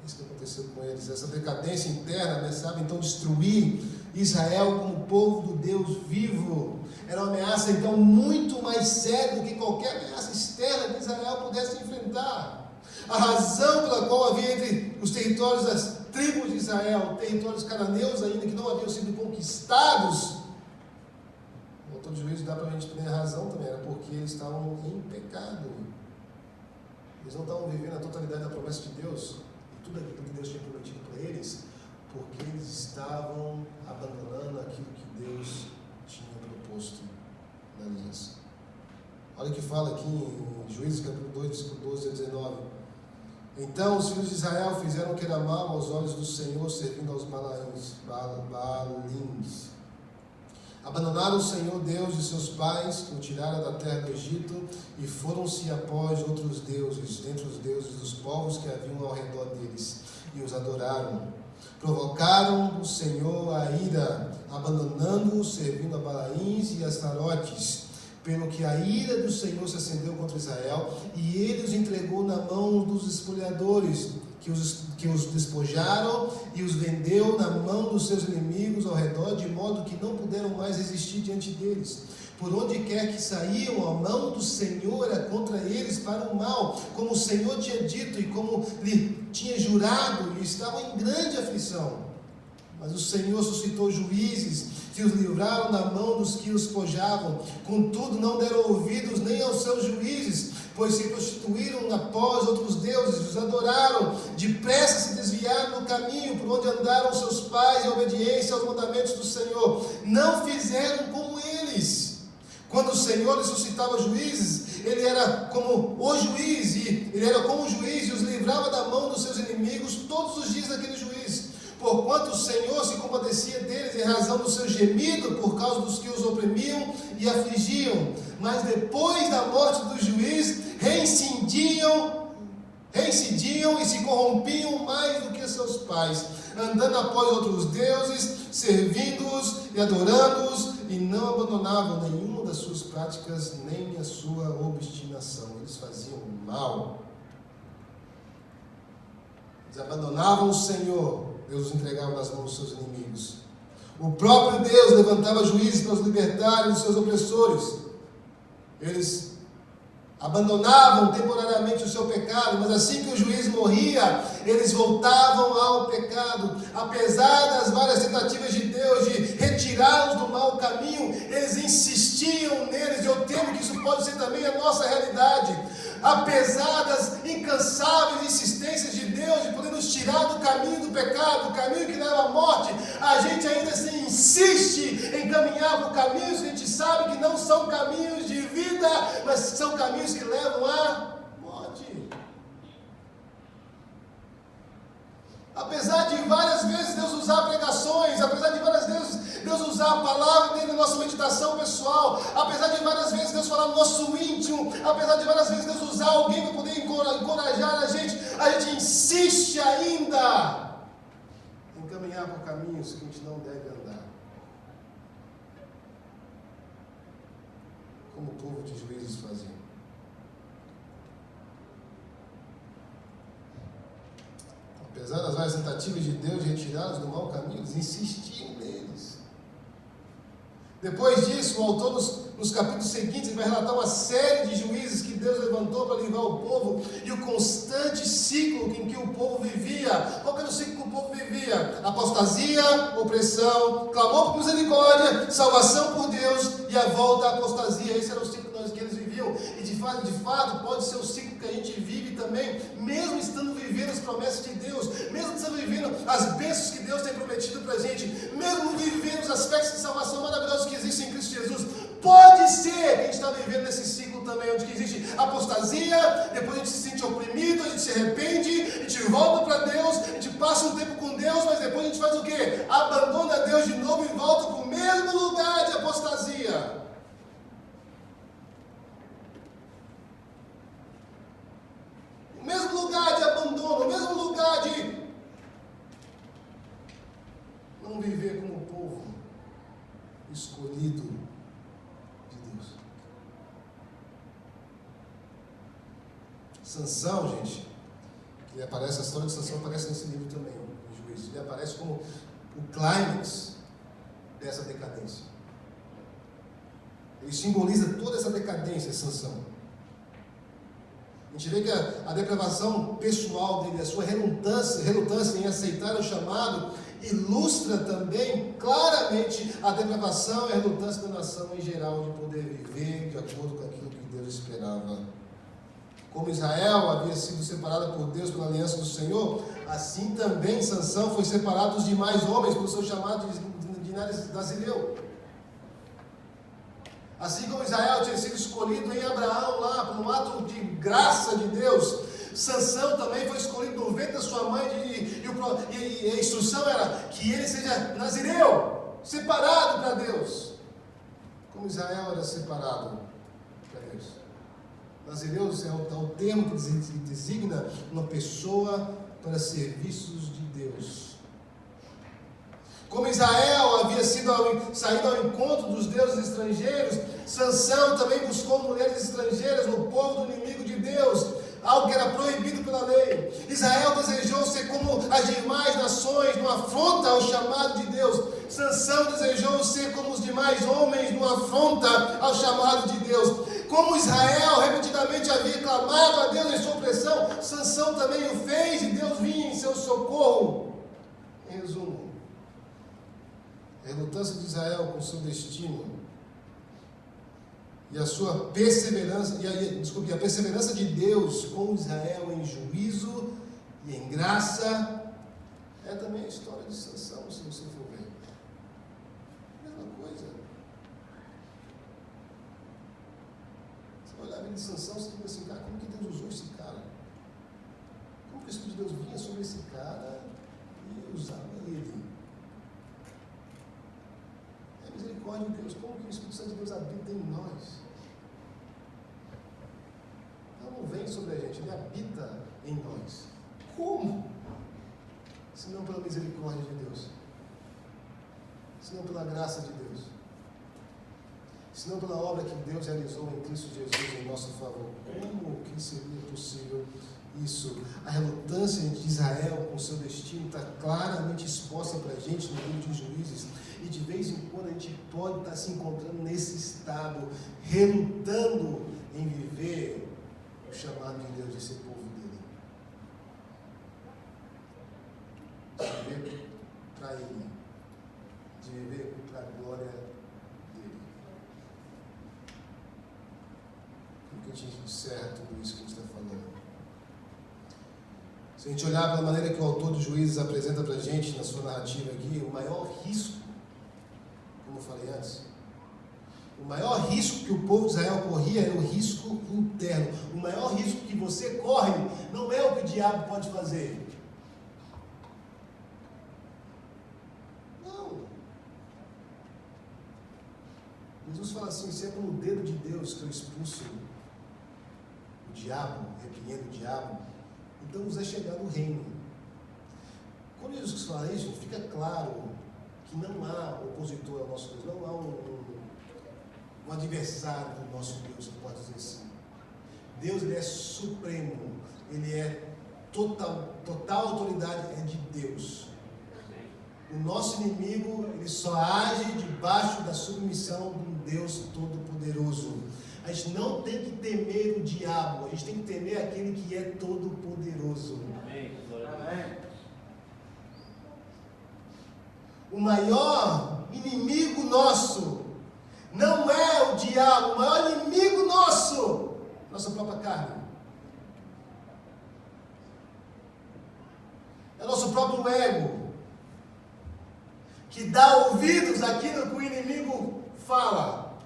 Isso que aconteceu com eles, essa decadência interna, né, sabe? Então destruir Israel como povo do Deus vivo era uma ameaça então muito mais séria do que qualquer ameaça externa que Israel pudesse enfrentar. A razão pela qual havia entre os territórios das tribos de Israel, territórios cananeus ainda que não haviam sido conquistados, o autor de Juízes dá para a gente ter a razão também, era porque eles estavam em pecado. Eles não estavam vivendo a totalidade da promessa de Deus, tudo aquilo que Deus tinha prometido para eles, porque eles estavam abandonando aquilo que Deus tinha proposto na aliança. Olha o que fala aqui em Juízes capítulo 2, versículo 12 a 19. Então os filhos de Israel fizeram o que era mal aos olhos do Senhor, servindo aos Baalins. Abandonaram o Senhor Deus de seus pais, que o tiraram da terra do Egito, e foram-se após outros deuses, dentre os deuses dos povos que haviam ao redor deles, e os adoraram. Provocaram o Senhor a ira, abandonando-o, servindo a Balaíns e Astarotes, pelo que a ira do Senhor se acendeu contra Israel, e ele os entregou na mão dos espoliadores, que os despojaram e os vendeu na mão dos seus inimigos ao redor, de modo que não puderam mais resistir diante deles. Por onde quer que saíam, a mão do Senhor era contra eles para o mal, como o Senhor tinha dito e como lhe tinha jurado, e estavam em grande aflição. Mas o Senhor suscitou juízes que os livraram da mão dos que os despojavam. Contudo, não deram ouvidos nem aos seus juízes, pois se prostituíram após outros deuses, os adoraram, depressa se desviaram do caminho por onde andaram seus pais em obediência aos mandamentos do Senhor. Não fizeram como eles. Quando o Senhor lhes suscitava juízes, ele era como o juiz, e ele era como o juiz e os livrava da mão dos seus inimigos todos os dias daquele juiz. porquanto o Senhor se compadecia deles em razão do seu gemido por causa dos que os oprimiam e afligiam. Mas depois da morte do juiz, reincidiam e se corrompiam mais do que seus pais, andando após outros deuses, servindo-os e adorando-os, e não abandonavam nenhuma das suas práticas, nem a sua obstinação. Eles faziam mal. Eles abandonavam o Senhor, Deus os entregava nas mãos dos seus inimigos. O próprio Deus levantava juízes para os libertarem dos seus opressores. Eles abandonavam temporariamente o seu pecado, mas assim que o juiz morria, eles voltavam ao pecado. Apesar das várias tentativas de Deus de retirá-los do mau caminho, eles insistiam neles. Eu temo que isso pode ser também a nossa realidade. Apesar das incansáveis insistências de Deus de poder nos tirar do caminho do pecado, o caminho que leva à morte, a gente ainda assim insiste em caminhar por caminhos que a gente sabe que não são caminhos de vida, mas são caminhos que levam à morte. Apesar de várias vezes Deus usar pregações, apesar de várias vezes Deus usar a palavra dele na nossa meditação pessoal, apesar de várias vezes Deus falar no nosso íntimo, apesar de várias vezes Deus usar alguém para poder encorajar a gente insiste ainda em caminhar por caminhos que a gente não deve andar. Como o povo de Juízes fazia. Apesar das várias tentativas de Deus de retirá-los do mau caminho, eles insistiam neles. Depois disso, o autor, nos capítulos seguintes, vai relatar uma série de juízes que Deus levantou para livrar o povo e o constante ciclo em que o povo vivia. Qual era o ciclo que o povo vivia? Apostasia, opressão, clamor por misericórdia, salvação por Deus e a volta à apostasia. Esse era o ciclo que eles viviam. E de fato, pode ser o ciclo que a gente vive também, mesmo estando vivendo as promessas de Deus, mesmo estando vivendo as bênçãos que Deus tem prometido para a gente, mesmo vivendo os aspectos de salvação maravilhosos que existem em Cristo Jesus. Pode ser que a gente está vivendo nesse ciclo também, onde existe apostasia, depois a gente se sente oprimido, a gente se arrepende, a gente volta para Deus, a gente passa um tempo com Deus, mas depois a gente faz o quê? Abandona Deus de novo e volta para o mesmo lugar de apostasia. O mesmo lugar de abandono, o mesmo lugar de não viver como povo escolhido de Deus. Sansão, gente, que aparece, a história de Sansão aparece nesse livro também, em Juízes. Ele aparece como o clímax dessa decadência. Ele simboliza toda essa decadência, Sansão. A gente vê que a depravação pessoal dele, a sua relutância em aceitar o chamado, ilustra também claramente a depravação e a relutância da nação em geral de poder viver de acordo com aquilo que Deus esperava. Como Israel havia sido separada por Deus pela aliança do Senhor, assim também Sansão foi separado dos demais homens pelo seu chamado de Nazireu. Assim como Israel tinha sido escolhido em Abraão lá, por um ato de graça de Deus, Sansão também foi escolhido no ventre da sua mãe e a instrução era que ele seja nazireu, separado para Deus. Como Israel era separado para Deus. Nazireu é o termo que designa uma pessoa para serviços de Deus. Como Israel havia saído ao encontro dos deuses estrangeiros, Sansão também buscou mulheres estrangeiras no povo do inimigo de Deus, algo que era proibido pela lei. Israel desejou ser como as demais nações, numa afronta ao chamado de Deus. Sansão desejou ser como os demais homens, numa afronta ao chamado de Deus. Como Israel repetidamente havia clamado a Deus em sua opressão, Sansão também o fez e Deus vinha em seu socorro. Em resumo, a relutância de Israel com seu destino e a sua perseverança, a perseverança de Deus com Israel em juízo e em graça, é também a história de Sansão, se você for ver. Mesma coisa. Você vai olhar a vida de Sansão, você fica assim, cara, como que Deus usou esse cara? Como que o Espírito de Deus vinha sobre esse cara e usava ele? misericórdia de Deus. Como que o Espírito Santo de Deus habita em nós? Não vem sobre a gente, ele habita em nós. Como? Se não pela misericórdia de Deus, se não pela graça de Deus, se não pela obra que Deus realizou em Cristo Jesus em nosso favor. Como que seria possível isso? A relutância de Israel com seu destino está claramente exposta para a gente no livro de Juízes, e de vez em quando a gente pode estar se encontrando nesse estado, relutando em viver o chamado de Deus de ser povo dele, de viver para ele, de viver para a glória dele. Como que a gente encerra tudo isso que a gente está falando? Se a gente olhar pela maneira que o autor dos Juízes apresenta para a gente na sua narrativa aqui, o maior risco, como eu falei antes, o maior risco que o povo de Israel corria era o risco interno. O maior risco que você corre não é o que o diabo pode fazer. Não. Jesus fala assim: se é pelo dedo de Deus que eu expulso o diabo, repreendo o diabo, então nos é chegado o reino. Quando Jesus fala isso, fica claro que não há opositor ao nosso Deus, não há um adversário do nosso Deus, que pode dizer assim. Deus, ele é supremo, ele é total autoridade é de Deus. O nosso inimigo, ele só age debaixo da submissão de um Deus todo-poderoso. A gente não tem que temer o diabo, a gente tem que temer aquele que é todo-poderoso. Amém. O maior inimigo nosso não é o diabo, o maior inimigo nosso, nossa própria carne. É o nosso próprio ego, que dá ouvidos àquilo que o inimigo fala,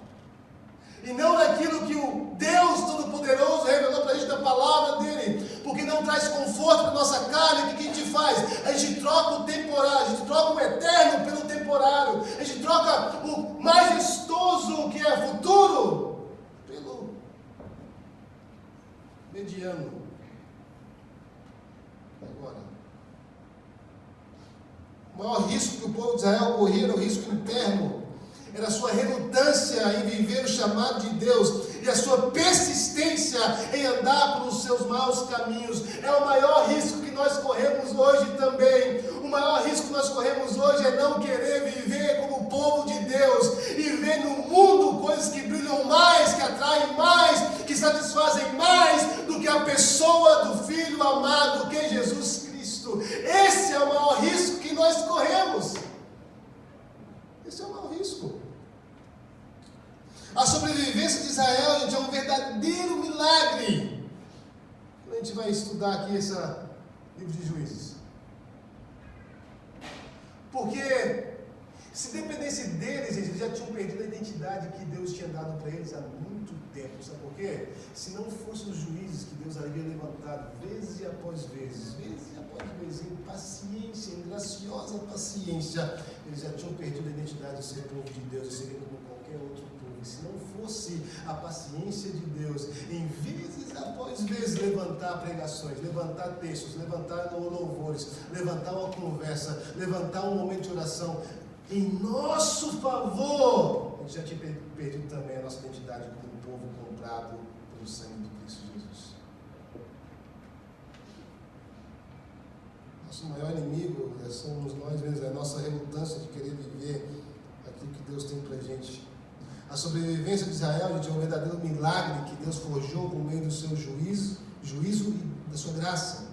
e não naquilo que o Deus Todo-Poderoso revelou para a gente na palavra dele, porque não traz conforto para a nossa carne. O que a gente faz? A gente troca o temporário, a gente troca o eterno pelo temporário, a gente troca o majestoso, que é futuro, pelo mediano, agora. O maior risco que o povo de Israel corria era o risco interno. Era a sua relutância em viver o chamado de Deus e a sua persistência em andar pelos seus maus caminhos. É o maior risco que nós corremos hoje também. O maior risco que nós corremos hoje é não querer viver como o povo de Deus e ver no mundo coisas que brilham mais, que atraem mais, que satisfazem mais do que a pessoa do Filho amado, que é Jesus Cristo. Esse é o maior risco que nós corremos. Esse é o maior risco. A sobrevivência de Israel, gente, é um verdadeiro milagre. A gente vai estudar aqui esse livro de Juízes. Porque se dependesse deles, eles já tinham perdido a identidade que Deus tinha dado para eles há muito tempo. Sabe por quê? Se não fossem os juízes que Deus havia levantado vezes após vezes, em paciência, em graciosa paciência, eles já tinham perdido a identidade de ser povo de Deus e seriam como qualquer outro povo. E se não fosse a paciência de Deus, em vezes após vezes, levantar pregações, levantar textos, levantar louvores, levantar uma conversa, levantar um momento de oração, em nosso favor, a gente já tinha perdido também a nossa identidade como povo comprado pelo sangue de Cristo Jesus. Nosso maior inimigo somos nós mesmos, é a nossa relutância de querer viver aquilo que Deus tem para a gente. A sobrevivência de Israel, gente, é um verdadeiro milagre que Deus forjou por meio do seu juízo e da sua graça.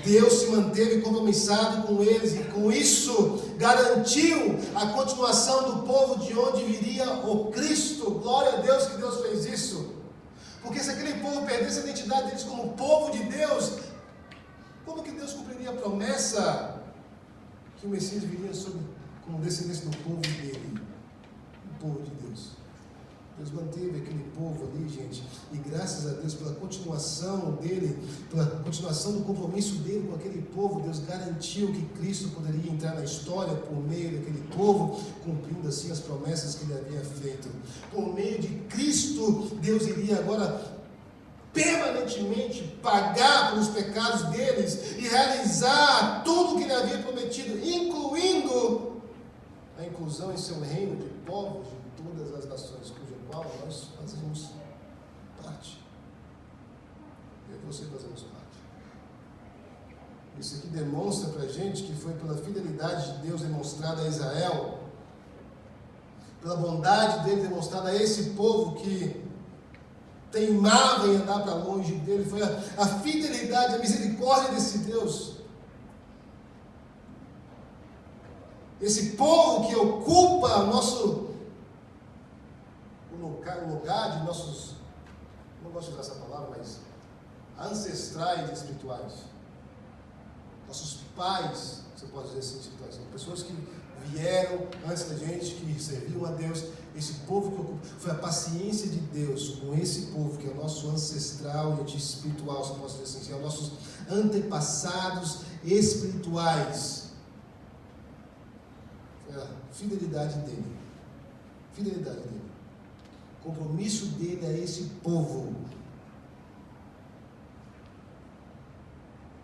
Deus se manteve compromissado com eles e com isso garantiu a continuação do povo de onde viria o Cristo. Glória a Deus que Deus fez isso. Porque se aquele povo perdesse a identidade deles como povo de Deus, como que Deus cumpriria a promessa que o Messias viria como descendência do povo dele, o povo de Deus? Deus manteve aquele povo ali, gente, e graças a Deus pela continuação dele, pela continuação do compromisso dele com aquele povo, Deus garantiu que Cristo poderia entrar na história por meio daquele povo, cumprindo assim as promessas que ele havia feito. Por meio de Cristo, Deus iria agora permanentemente pagar pelos pecados deles e realizar tudo o que ele havia prometido, incluindo a inclusão em seu reino de povos de todas as nações, cujo qual nós fazemos parte. Eu e você fazemos parte. Isso aqui demonstra para a gente que foi pela fidelidade de Deus demonstrada a Israel, pela bondade dele demonstrada a esse povo que teimava em andar para longe dele, foi a fidelidade, a misericórdia desse Deus. Esse povo que ocupa o lugar de nossos, não gosto de usar essa palavra, mas ancestrais espirituais. Nossos pais, você pode dizer assim, espirituais, são pessoas que vieram antes da gente, que serviam a Deus. Esse povo que ocupa, foi a paciência de Deus com esse povo, que é o nosso ancestral e espiritual, se posso dizer assim, são nossos antepassados espirituais. Foi a fidelidade dele. Fidelidade dele. O compromisso dele a esse povo,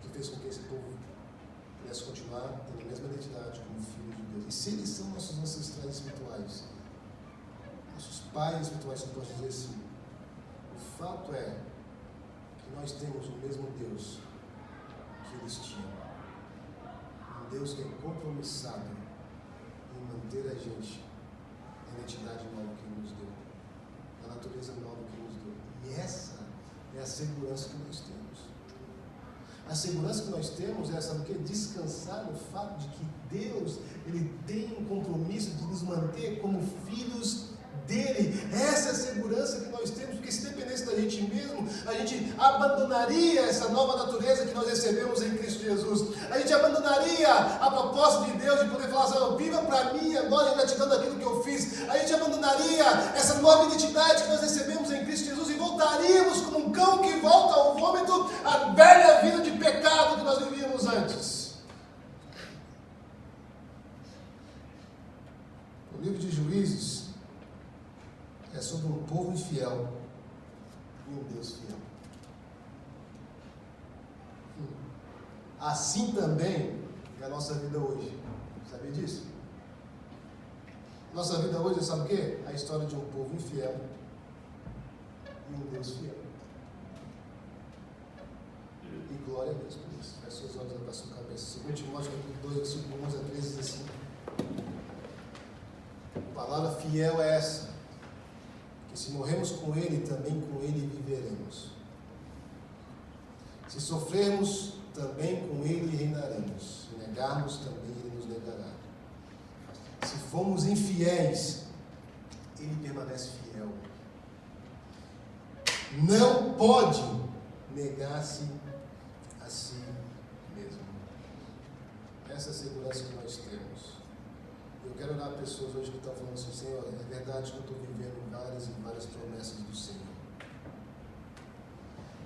que fez com que esse povo pudesse continuar tendo a mesma identidade como filho de Deus. E se eles são nossos ancestrais espirituais, nossos pais espirituais, se eu posso dizer assim, o fato é que nós temos o mesmo Deus que eles tinham. Um Deus que é compromissado em manter a gente na identidade nova que Ele nos deu, na natureza nova que Ele nos deu. E essa é a segurança que nós temos. A segurança que nós temos é, sabe o quê? Descansar no fato de que Deus, Ele tem um compromisso de nos manter como filhos dele. Essa é a segurança que nós temos, porque se dependesse da gente mesmo, a gente abandonaria essa nova natureza que nós recebemos em Cristo Jesus. A gente abandonaria a proposta de Deus de poder falar assim, viva para mim agora em gratidão daquilo que eu fiz. A gente abandonaria essa nova identidade que nós recebemos em Cristo Jesus e voltaríamos como um cão que volta ao vômito à velha vida de pecado que nós vivíamos antes. O livro de Juízes é sobre um povo infiel e um Deus fiel. Assim também é a nossa vida hoje. Sabia disso? Nossa vida hoje, sabe o quê? A história de um povo infiel e um Deus fiel. E glória a Deus por isso. Feche seus olhos para a sua cabeça. 2 Timóteo capítulo 2, versículo 11 a 13 diz assim: a palavra fiel é essa, que se morremos com Ele, também com Ele viveremos. Se sofrermos, também com Ele reinaremos. Se negarmos, também Ele nos negará. Se formos infiéis, Ele permanece fiel. Não pode negar-se a si mesmo. Essa é a segurança que nós temos. Eu quero orar a pessoas hoje que estão falando assim, Senhor, é verdade que eu estou vivendo várias e várias promessas do Senhor.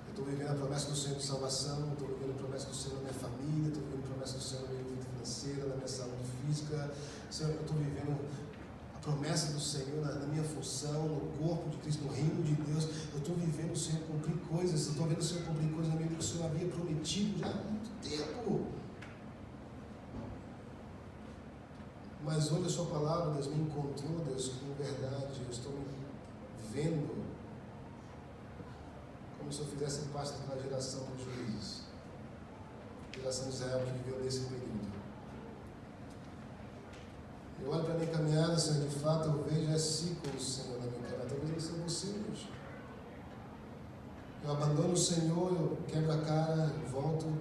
Eu estou vivendo a promessa do Senhor de salvação, eu estou vivendo a promessa do Senhor na minha família, estou vivendo a promessa do Senhor na minha vida financeira, na minha saúde física. Senhor, eu estou vivendo a promessa do Senhor na minha função, no corpo de Cristo, no reino de Deus. Eu estou vivendo o Senhor cumprir coisas, eu estou vendo o Senhor cumprir coisas na minha vida que o Senhor havia prometido já há muito tempo. Mas hoje a sua palavra, Deus, me encontrou, Deus, com verdade. Eu estou me vendo como se eu fizesse parte daquela geração dos juízes, geração de Israel que viveu nesse período. Eu olho para a minha caminhada, Senhor, de fato eu vejo ciclos, Senhor, na minha caminhada. Talvez eu seja você hoje. Eu abandono o Senhor, eu quebro a cara, eu volto,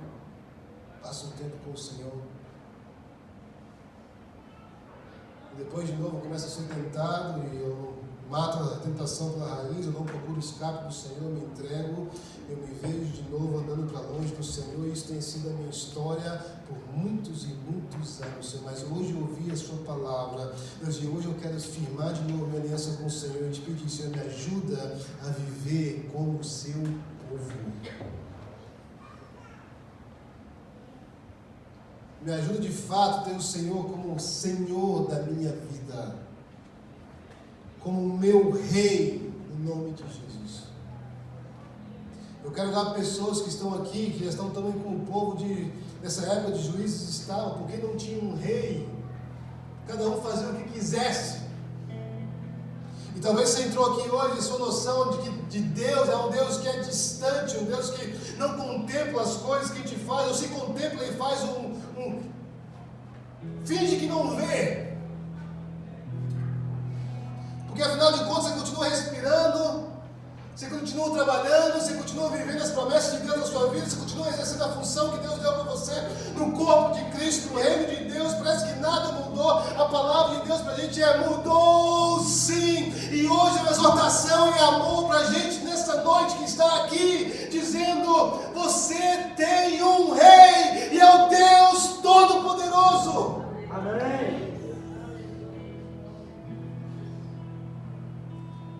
passo um tempo com o Senhor. Depois de novo eu começo a ser tentado e eu mato a tentação pela raiz, eu não procuro escape do Senhor, eu me entrego, eu me vejo de novo andando para longe do Senhor. E isso tem sido a minha história por muitos e muitos anos. Senhor, mas hoje eu ouvi a Sua palavra, Deus, e hoje eu quero firmar de novo minha aliança com o Senhor e te pedir, Senhor, me ajuda a viver como o Seu povo. Me ajuda de fato a ter o Senhor como o Senhor da minha vida, como o meu Rei, em nome de Jesus. Eu quero dar pessoas que estão aqui, que já estão também com o povo nessa época de Juízes estavam, porque não tinha um rei, cada um fazia o que quisesse. E talvez você entrou aqui hoje, sua noção de que Deus é um Deus que é distante, um Deus que não contempla as coisas que a gente faz, ou se contempla e faz finge que não vê. Porque afinal de contas você continua respirando, você continua trabalhando, você continua vivendo as promessas de Deus na sua vida, você continua exercendo a função que Deus deu para você no corpo de Cristo, no reino de Deus. Parece que nada mudou. A palavra de Deus para a gente mudou sim. E hoje é uma exortação e amor para a gente nessa noite que está aqui, dizendo: você tem um rei e é o Deus Todo-Poderoso. Amém.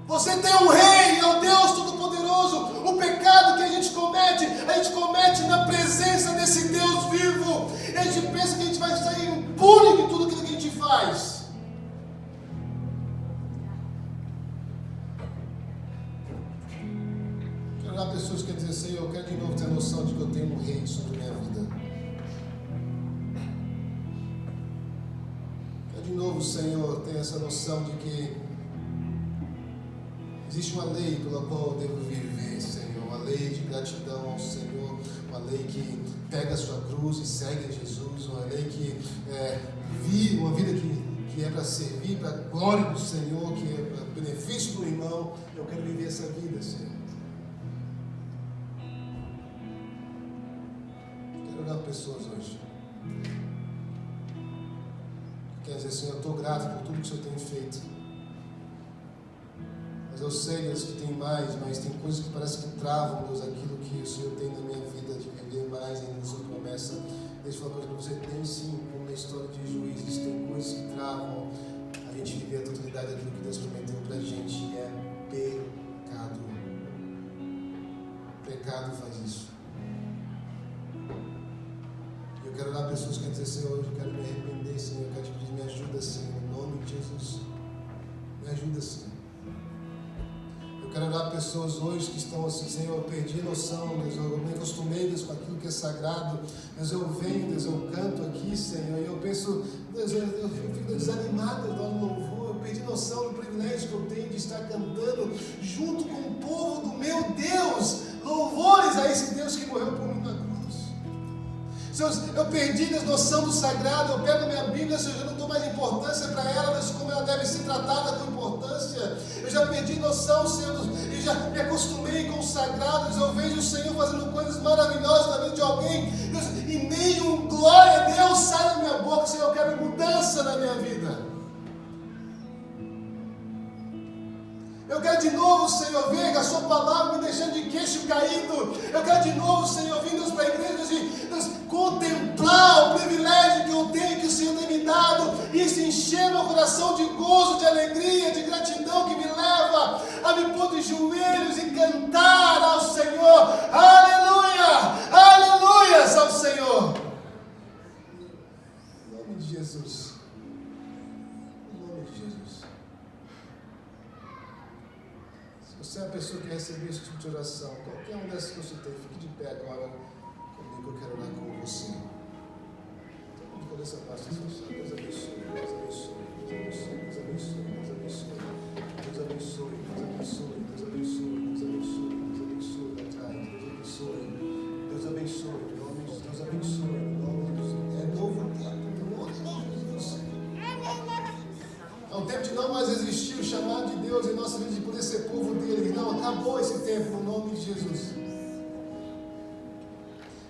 Você tem um rei, é o Deus Todo-Poderoso. O pecado que a gente comete na presença desse Deus vivo. E a gente pensa que a gente vai sair impune de tudo aquilo que a gente faz. Quero dar pessoas que dizem assim: eu quero de novo ter a noção de que eu tenho um rei sobre a minha vida. Quero de novo, Senhor, ter essa noção de que existe uma lei pela qual eu devo viver, Senhor, uma lei de gratidão ao Senhor, uma lei que pega a sua cruz e segue a Jesus, uma lei que vive uma vida que é para servir, para a glória do Senhor, que é para o benefício do irmão. Eu quero viver essa vida, Senhor. Quero orar por pessoas hoje. Quer dizer, Senhor, eu estou grato por tudo que o Senhor tem feito. Mas eu sei, Deus, que tem mais, mas tem coisas que parece que travam, Deus, aquilo que o Senhor tem na minha vida, de viver mais ainda na sua promessa. Deixa eu falar uma coisa para você: tem sim, como na história de Juízes, tem coisas que travam a gente viver a totalidade daquilo que Deus prometeu para a gente, e é pecado. Pecado faz isso. E eu quero dar pessoas que querem dizer: Senhor, hoje eu quero me arrepender, Senhor, eu quero te pedir, me ajuda, Senhor, em nome de Jesus. Me ajuda, Senhor. Quero orar pessoas hoje que estão assim: Senhor, eu perdi a noção, Deus, eu me acostumei, Deus, com aquilo que é sagrado. Deus, eu venho, Deus, eu canto aqui, Senhor, e eu penso, Deus, eu fico desanimado do louvor. Eu perdi noção do privilégio que eu tenho de estar cantando junto com o povo do meu Deus, louvores a esse Deus que morreu por mim na cruz. Senhor, eu perdi a noção do sagrado. Eu pego minha Bíblia, Senhor, eu não dou mais importância para ela, Deus, como ela deve ser tratada com importância. Eu já perdi noção, Senhor, e já me acostumei com o sagrado. Deus, eu vejo o Senhor fazendo coisas maravilhosas na vida de alguém, Deus, e nem glória a Deus sai da minha boca. Senhor, eu quero mudança na minha vida. Eu quero de novo, Senhor, ver a sua palavra me deixando de queixo caído. Eu quero de novo, Senhor, vir Deus para a igreja e Deus, contemplar o privilégio que eu tenho, que o Senhor tem me dado, e isso encher meu coração de gozo, de alegria, de gratidão, que me leva a me pôr de joelhos e cantar ao Senhor. Aleluia! Aleluias ao Senhor! Em nome de Jesus. Em nome de Jesus. Você é a pessoa que recebeu esse tipo de oração, qualquer uma dessas que eu citei, fique de pé agora comigo, eu quero orar com você. Todo mundo com essa parte, Deus abençoe, Deus abençoe, Deus abençoe, Deus abençoe, Deus abençoe, Deus abençoe, Deus abençoe, Deus abençoe, Deus abençoe, Deus abençoe, Deus abençoe, Deus abençoe, em nome de Jesus. É novo tempo, em nome de Jesus. É um tempo de não mais existir o chamado de Deus em nossa vida, de poder ser povo dele. Não, acabou esse tempo, no nome de Jesus.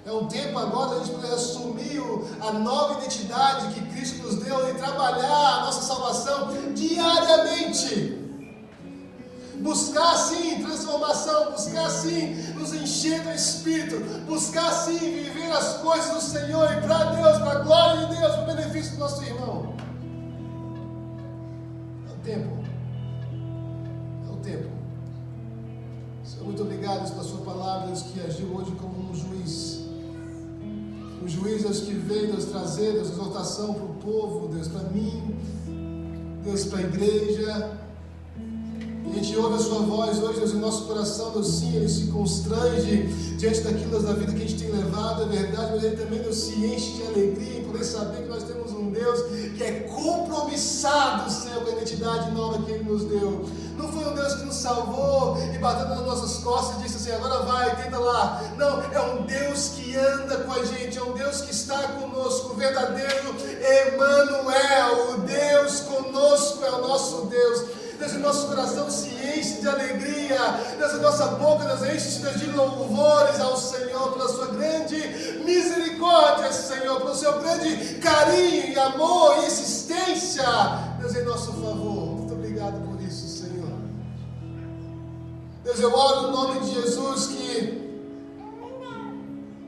É um tempo agora da gente poder assumir a nova identidade que Cristo nos deu e trabalhar a nossa salvação diariamente. buscar sim transformação, buscar sim nos encher do Espírito, buscar sim viver as coisas do Senhor e para Deus, para a glória de Deus, para o benefício do nosso irmão. É o tempo. É o tempo. Senhor, muito obrigado pela sua palavra, Deus, que agiu hoje como um juiz. Um juiz, Deus, que veio, Deus, trazer, Deus, exaltação para o povo, Deus, para mim, Deus, para a igreja. E a gente ouve a sua voz hoje, Deus, em nosso coração, Deus, sim, ele se constrange diante daquilo da vida que a gente tem levado, é verdade, mas ele também, Deus, se enche de alegria em poder saber que nós temos um Deus que é compromissado, Senhor, com a identidade nova que Ele nos deu. Não foi um Deus que nos salvou e bateu nas nossas costas e disse assim, agora vai, tenta lá. Não, é um Deus que anda com a gente, é um Deus que está conosco, o verdadeiro Emmanuel, o Deus conosco é o nosso Deus. Deus, o nosso coração se enche de alegria, Deus, a nossa boca nos enche de louvores ao Senhor, pela sua grande misericórdia, Senhor, pelo seu grande carinho e amor e insistência, Deus, em nosso favor. Muito obrigado por isso, Senhor. Deus, eu oro no nome de Jesus que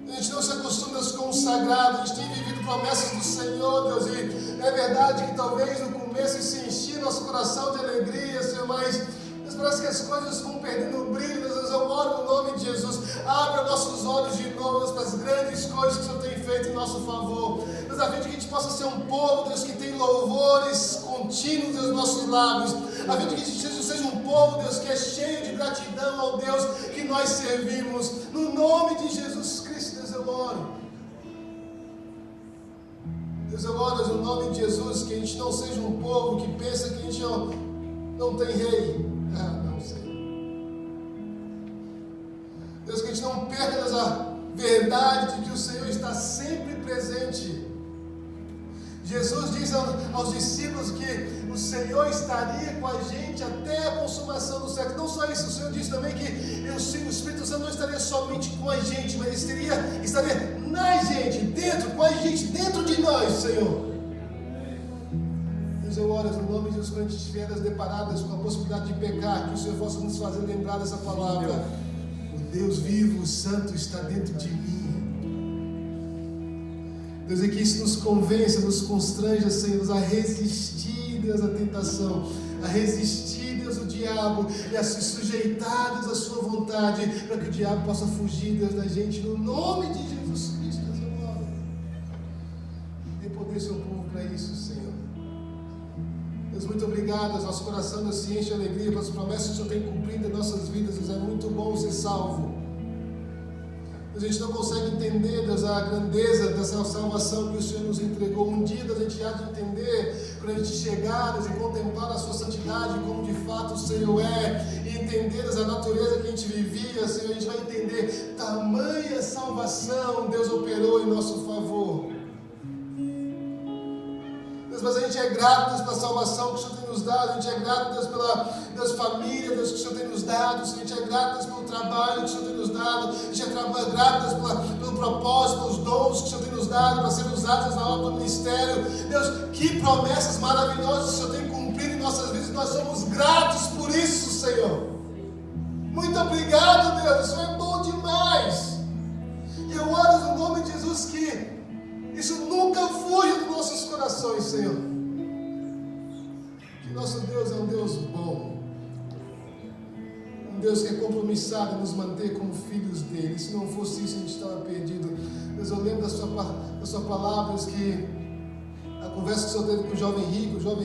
a gente não se acostume com o sagrado, a gente tem vivido promessas do Senhor, Deus, e é verdade que talvez no começo se enchia nosso coração de alegria, Senhor, mas Deus, parece que as coisas vão perdendo o brilho, Deus, eu oro no nome de Jesus, abre os nossos olhos de novo, Deus, para as grandes coisas que o Senhor tem feito em nosso favor, Deus, a fim de que a gente possa ser um povo, Deus, que tem louvores contínuos nos nossos lábios, a fim de que a gente seja um povo, Deus, que é cheio de gratidão ao Deus que nós servimos, no nome de Jesus Cristo, Deus, eu oro. Deus, eu oro, Deus, no nome de Jesus, que a gente não seja um povo que pensa que a gente não tem rei. Não sei. Deus, que a gente não perca, Deus, a verdade de que o Senhor está sempre presente. Jesus diz aos discípulos que o Senhor estaria com a gente até a consumação do século. Não só isso, o Senhor diz também que o Espírito Santo não estaria somente com a gente, mas estaria na gente, dentro, com a gente, dentro de nós, Senhor. Deus, eu oro no nome de Jesus, quando a gente estiver deparadas com a possibilidade de pecar, que o Senhor possa nos fazer lembrar dessa palavra. O Deus vivo, o Santo, está dentro de mim. Deus, é que isso nos convença, nos constranja, Senhor, a resistir, Deus, à tentação, a resistir, Deus, ao diabo, e a se sujeitar, Deus, à sua vontade, para que o diabo possa fugir, Deus, da gente, no nome de Jesus Cristo, Deus, eu oro. Dê poder ao seu povo para isso, Senhor. Deus, muito obrigado, Deus, nosso coração, Deus, se enche de alegria pelas promessas que o Senhor tem cumprido em nossas vidas, Deus, é muito bom ser salvo. A gente não consegue entender, Deus, a grandeza dessa salvação que o Senhor nos entregou. Um dia, Deus, a gente há de entender, quando a gente chegar, Deus, e contemplar a sua santidade, como de fato o Senhor é, e entender, Deus, a natureza que a gente vivia, Senhor, a gente vai entender tamanha salvação Deus operou em nosso favor. Deus, mas a gente é grato, Deus, pela salvação que o Senhor tem nos dado, a gente é grato, Deus, pela família, Deus, que o Senhor tem nos dado, a gente é grato, Deus, pelo trabalho que o Senhor tem nos dado, a gente é grato, Deus, pelo propósito, pelos dons que o Senhor tem nos dado para serem usados na obra do ministério. Deus, que promessas maravilhosas o Senhor tem cumprido em nossas vidas, nós somos gratos por isso, Senhor. Muito obrigado, Deus, o Senhor é bom demais. E eu oro no nome de Jesus que isso nunca fuja dos nossos corações, Senhor. Que nosso Deus é um Deus bom. Um Deus que é compromissado em nos manter como filhos dele. Se não fosse isso, a gente estava perdido. Deus, eu lembro da sua palavra, Deus, que a conversa que o Senhor teve com o jovem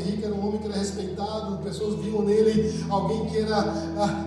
rico era um homem que era respeitado, pessoas viam nele alguém que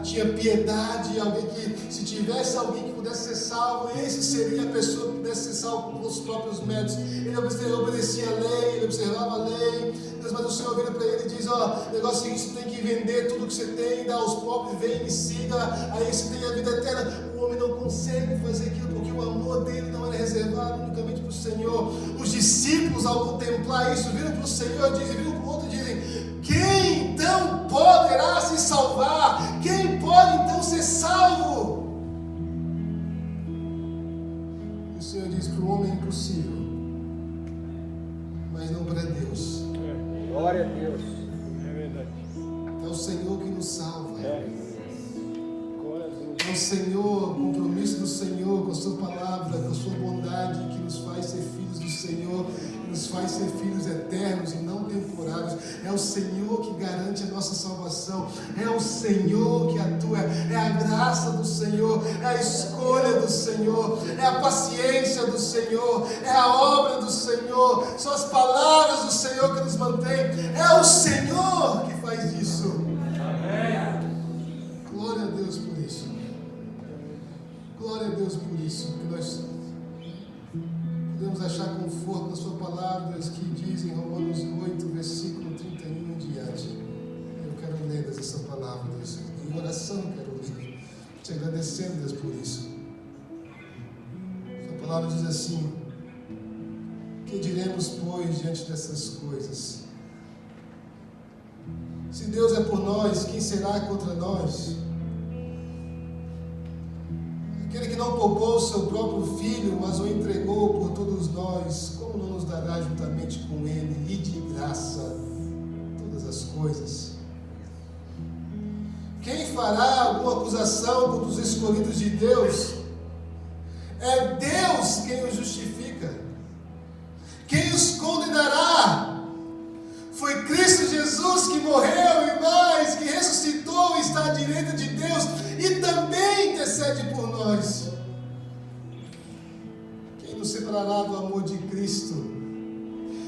tinha piedade, alguém que, se tivesse alguém que pudesse ser salvo, esse seria a pessoa que pudesse ser salvo pelos próprios méritos. Ele obedecia a lei, ele observava a lei. Deus, mas o Senhor vira para ele e diz: o negócio é o seguinte, você tem que vender tudo que você tem, dar aos pobres, vem, me siga, aí você tem a vida eterna. O homem não consegue fazer aquilo porque o amor dele não era reservado unicamente para o Senhor. Os discípulos, ao contemplar isso, viram para o Senhor, viram para o outro e dizem: quem então poderá se salvar? Quem pode então ser salvo? E o Senhor diz: para o homem é impossível, mas não para Deus. Glória a Deus. É verdade. É o Senhor que nos salva. É o Senhor, o compromisso do Senhor com a sua palavra, com a sua bondade, que nos faz ser filhos do Senhor, que nos faz ser filhos eternos e não temporários. É o Senhor que garante a nossa salvação. É o Senhor que atua. É a graça do Senhor, é a escolha do Senhor, é a paciência do Senhor, é a obra do Senhor, são as palavras do Senhor que nos mantém. É o Senhor que faz isso. Glória a Deus por isso. Glória a Deus por isso, que nós podemos achar conforto na sua palavra, Deus, que diz em Romanos 8, versículo 31 em diante. Eu quero ler essa palavra, Deus, em oração quero ler, te agradecendo, Deus, por isso. Sua palavra diz assim: que diremos, pois, diante dessas coisas? Se Deus é por nós, quem será contra nós? Aquele que não poupou o seu próprio Filho, mas o entregou por todos nós, como não nos dará juntamente com Ele e de graça todas as coisas? Quem fará alguma acusação contra os escolhidos de Deus? É Deus quem os justifica. Quem os condenará? Foi Cristo Jesus que morreu e mais, que ressuscitou e está à direita de Deus e também intercede por nós. Quem nos separará do amor de Cristo?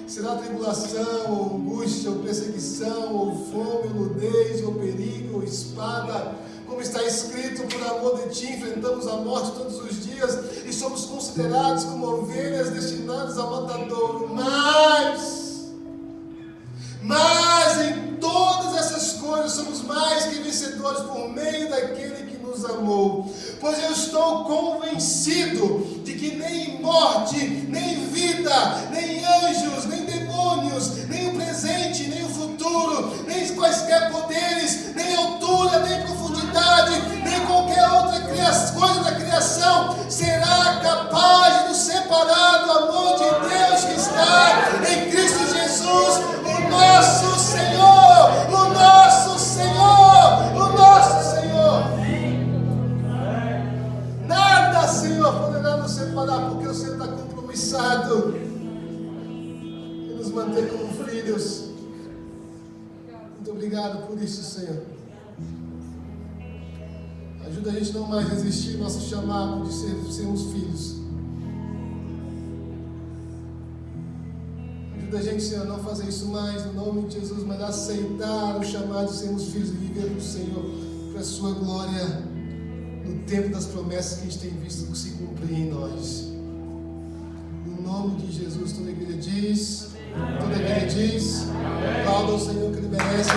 Será tribulação, ou angústia, ou perseguição, ou fome, ou nudez, ou perigo, ou espada? Como está escrito, por amor de ti enfrentamos a morte todos os dias e somos considerados como ovelhas destinadas ao matadouro. Mas em todas essas coisas somos mais que vencedores por meio daquele que nos amou. Pois eu estou convencido de que nem morte, nem vida, nem anjos, nem demônios, nem o presente, nem o futuro, nem quaisquer poderes, nem altura, nem profundidade, nem qualquer outra coisa da criação será capaz de nos separar do amor de Deus que está em Cristo Jesus, o nosso Senhor, o nosso Senhor, o nosso Senhor. Nada, Senhor, poderá nos separar, porque o Senhor está compromissado em nos manter como filhos. Muito obrigado por isso, Senhor. Ajuda a gente não mais resistir ao nosso chamado de sermos filhos. Ajuda a gente, Senhor, a não fazer isso mais no nome de Jesus, mas aceitar o chamado de sermos filhos e viver para o Senhor, para a sua glória, no tempo das promessas que a gente tem visto se cumprir em nós. No nome de Jesus, toda a igreja diz, aplauda o Senhor que Ele merece,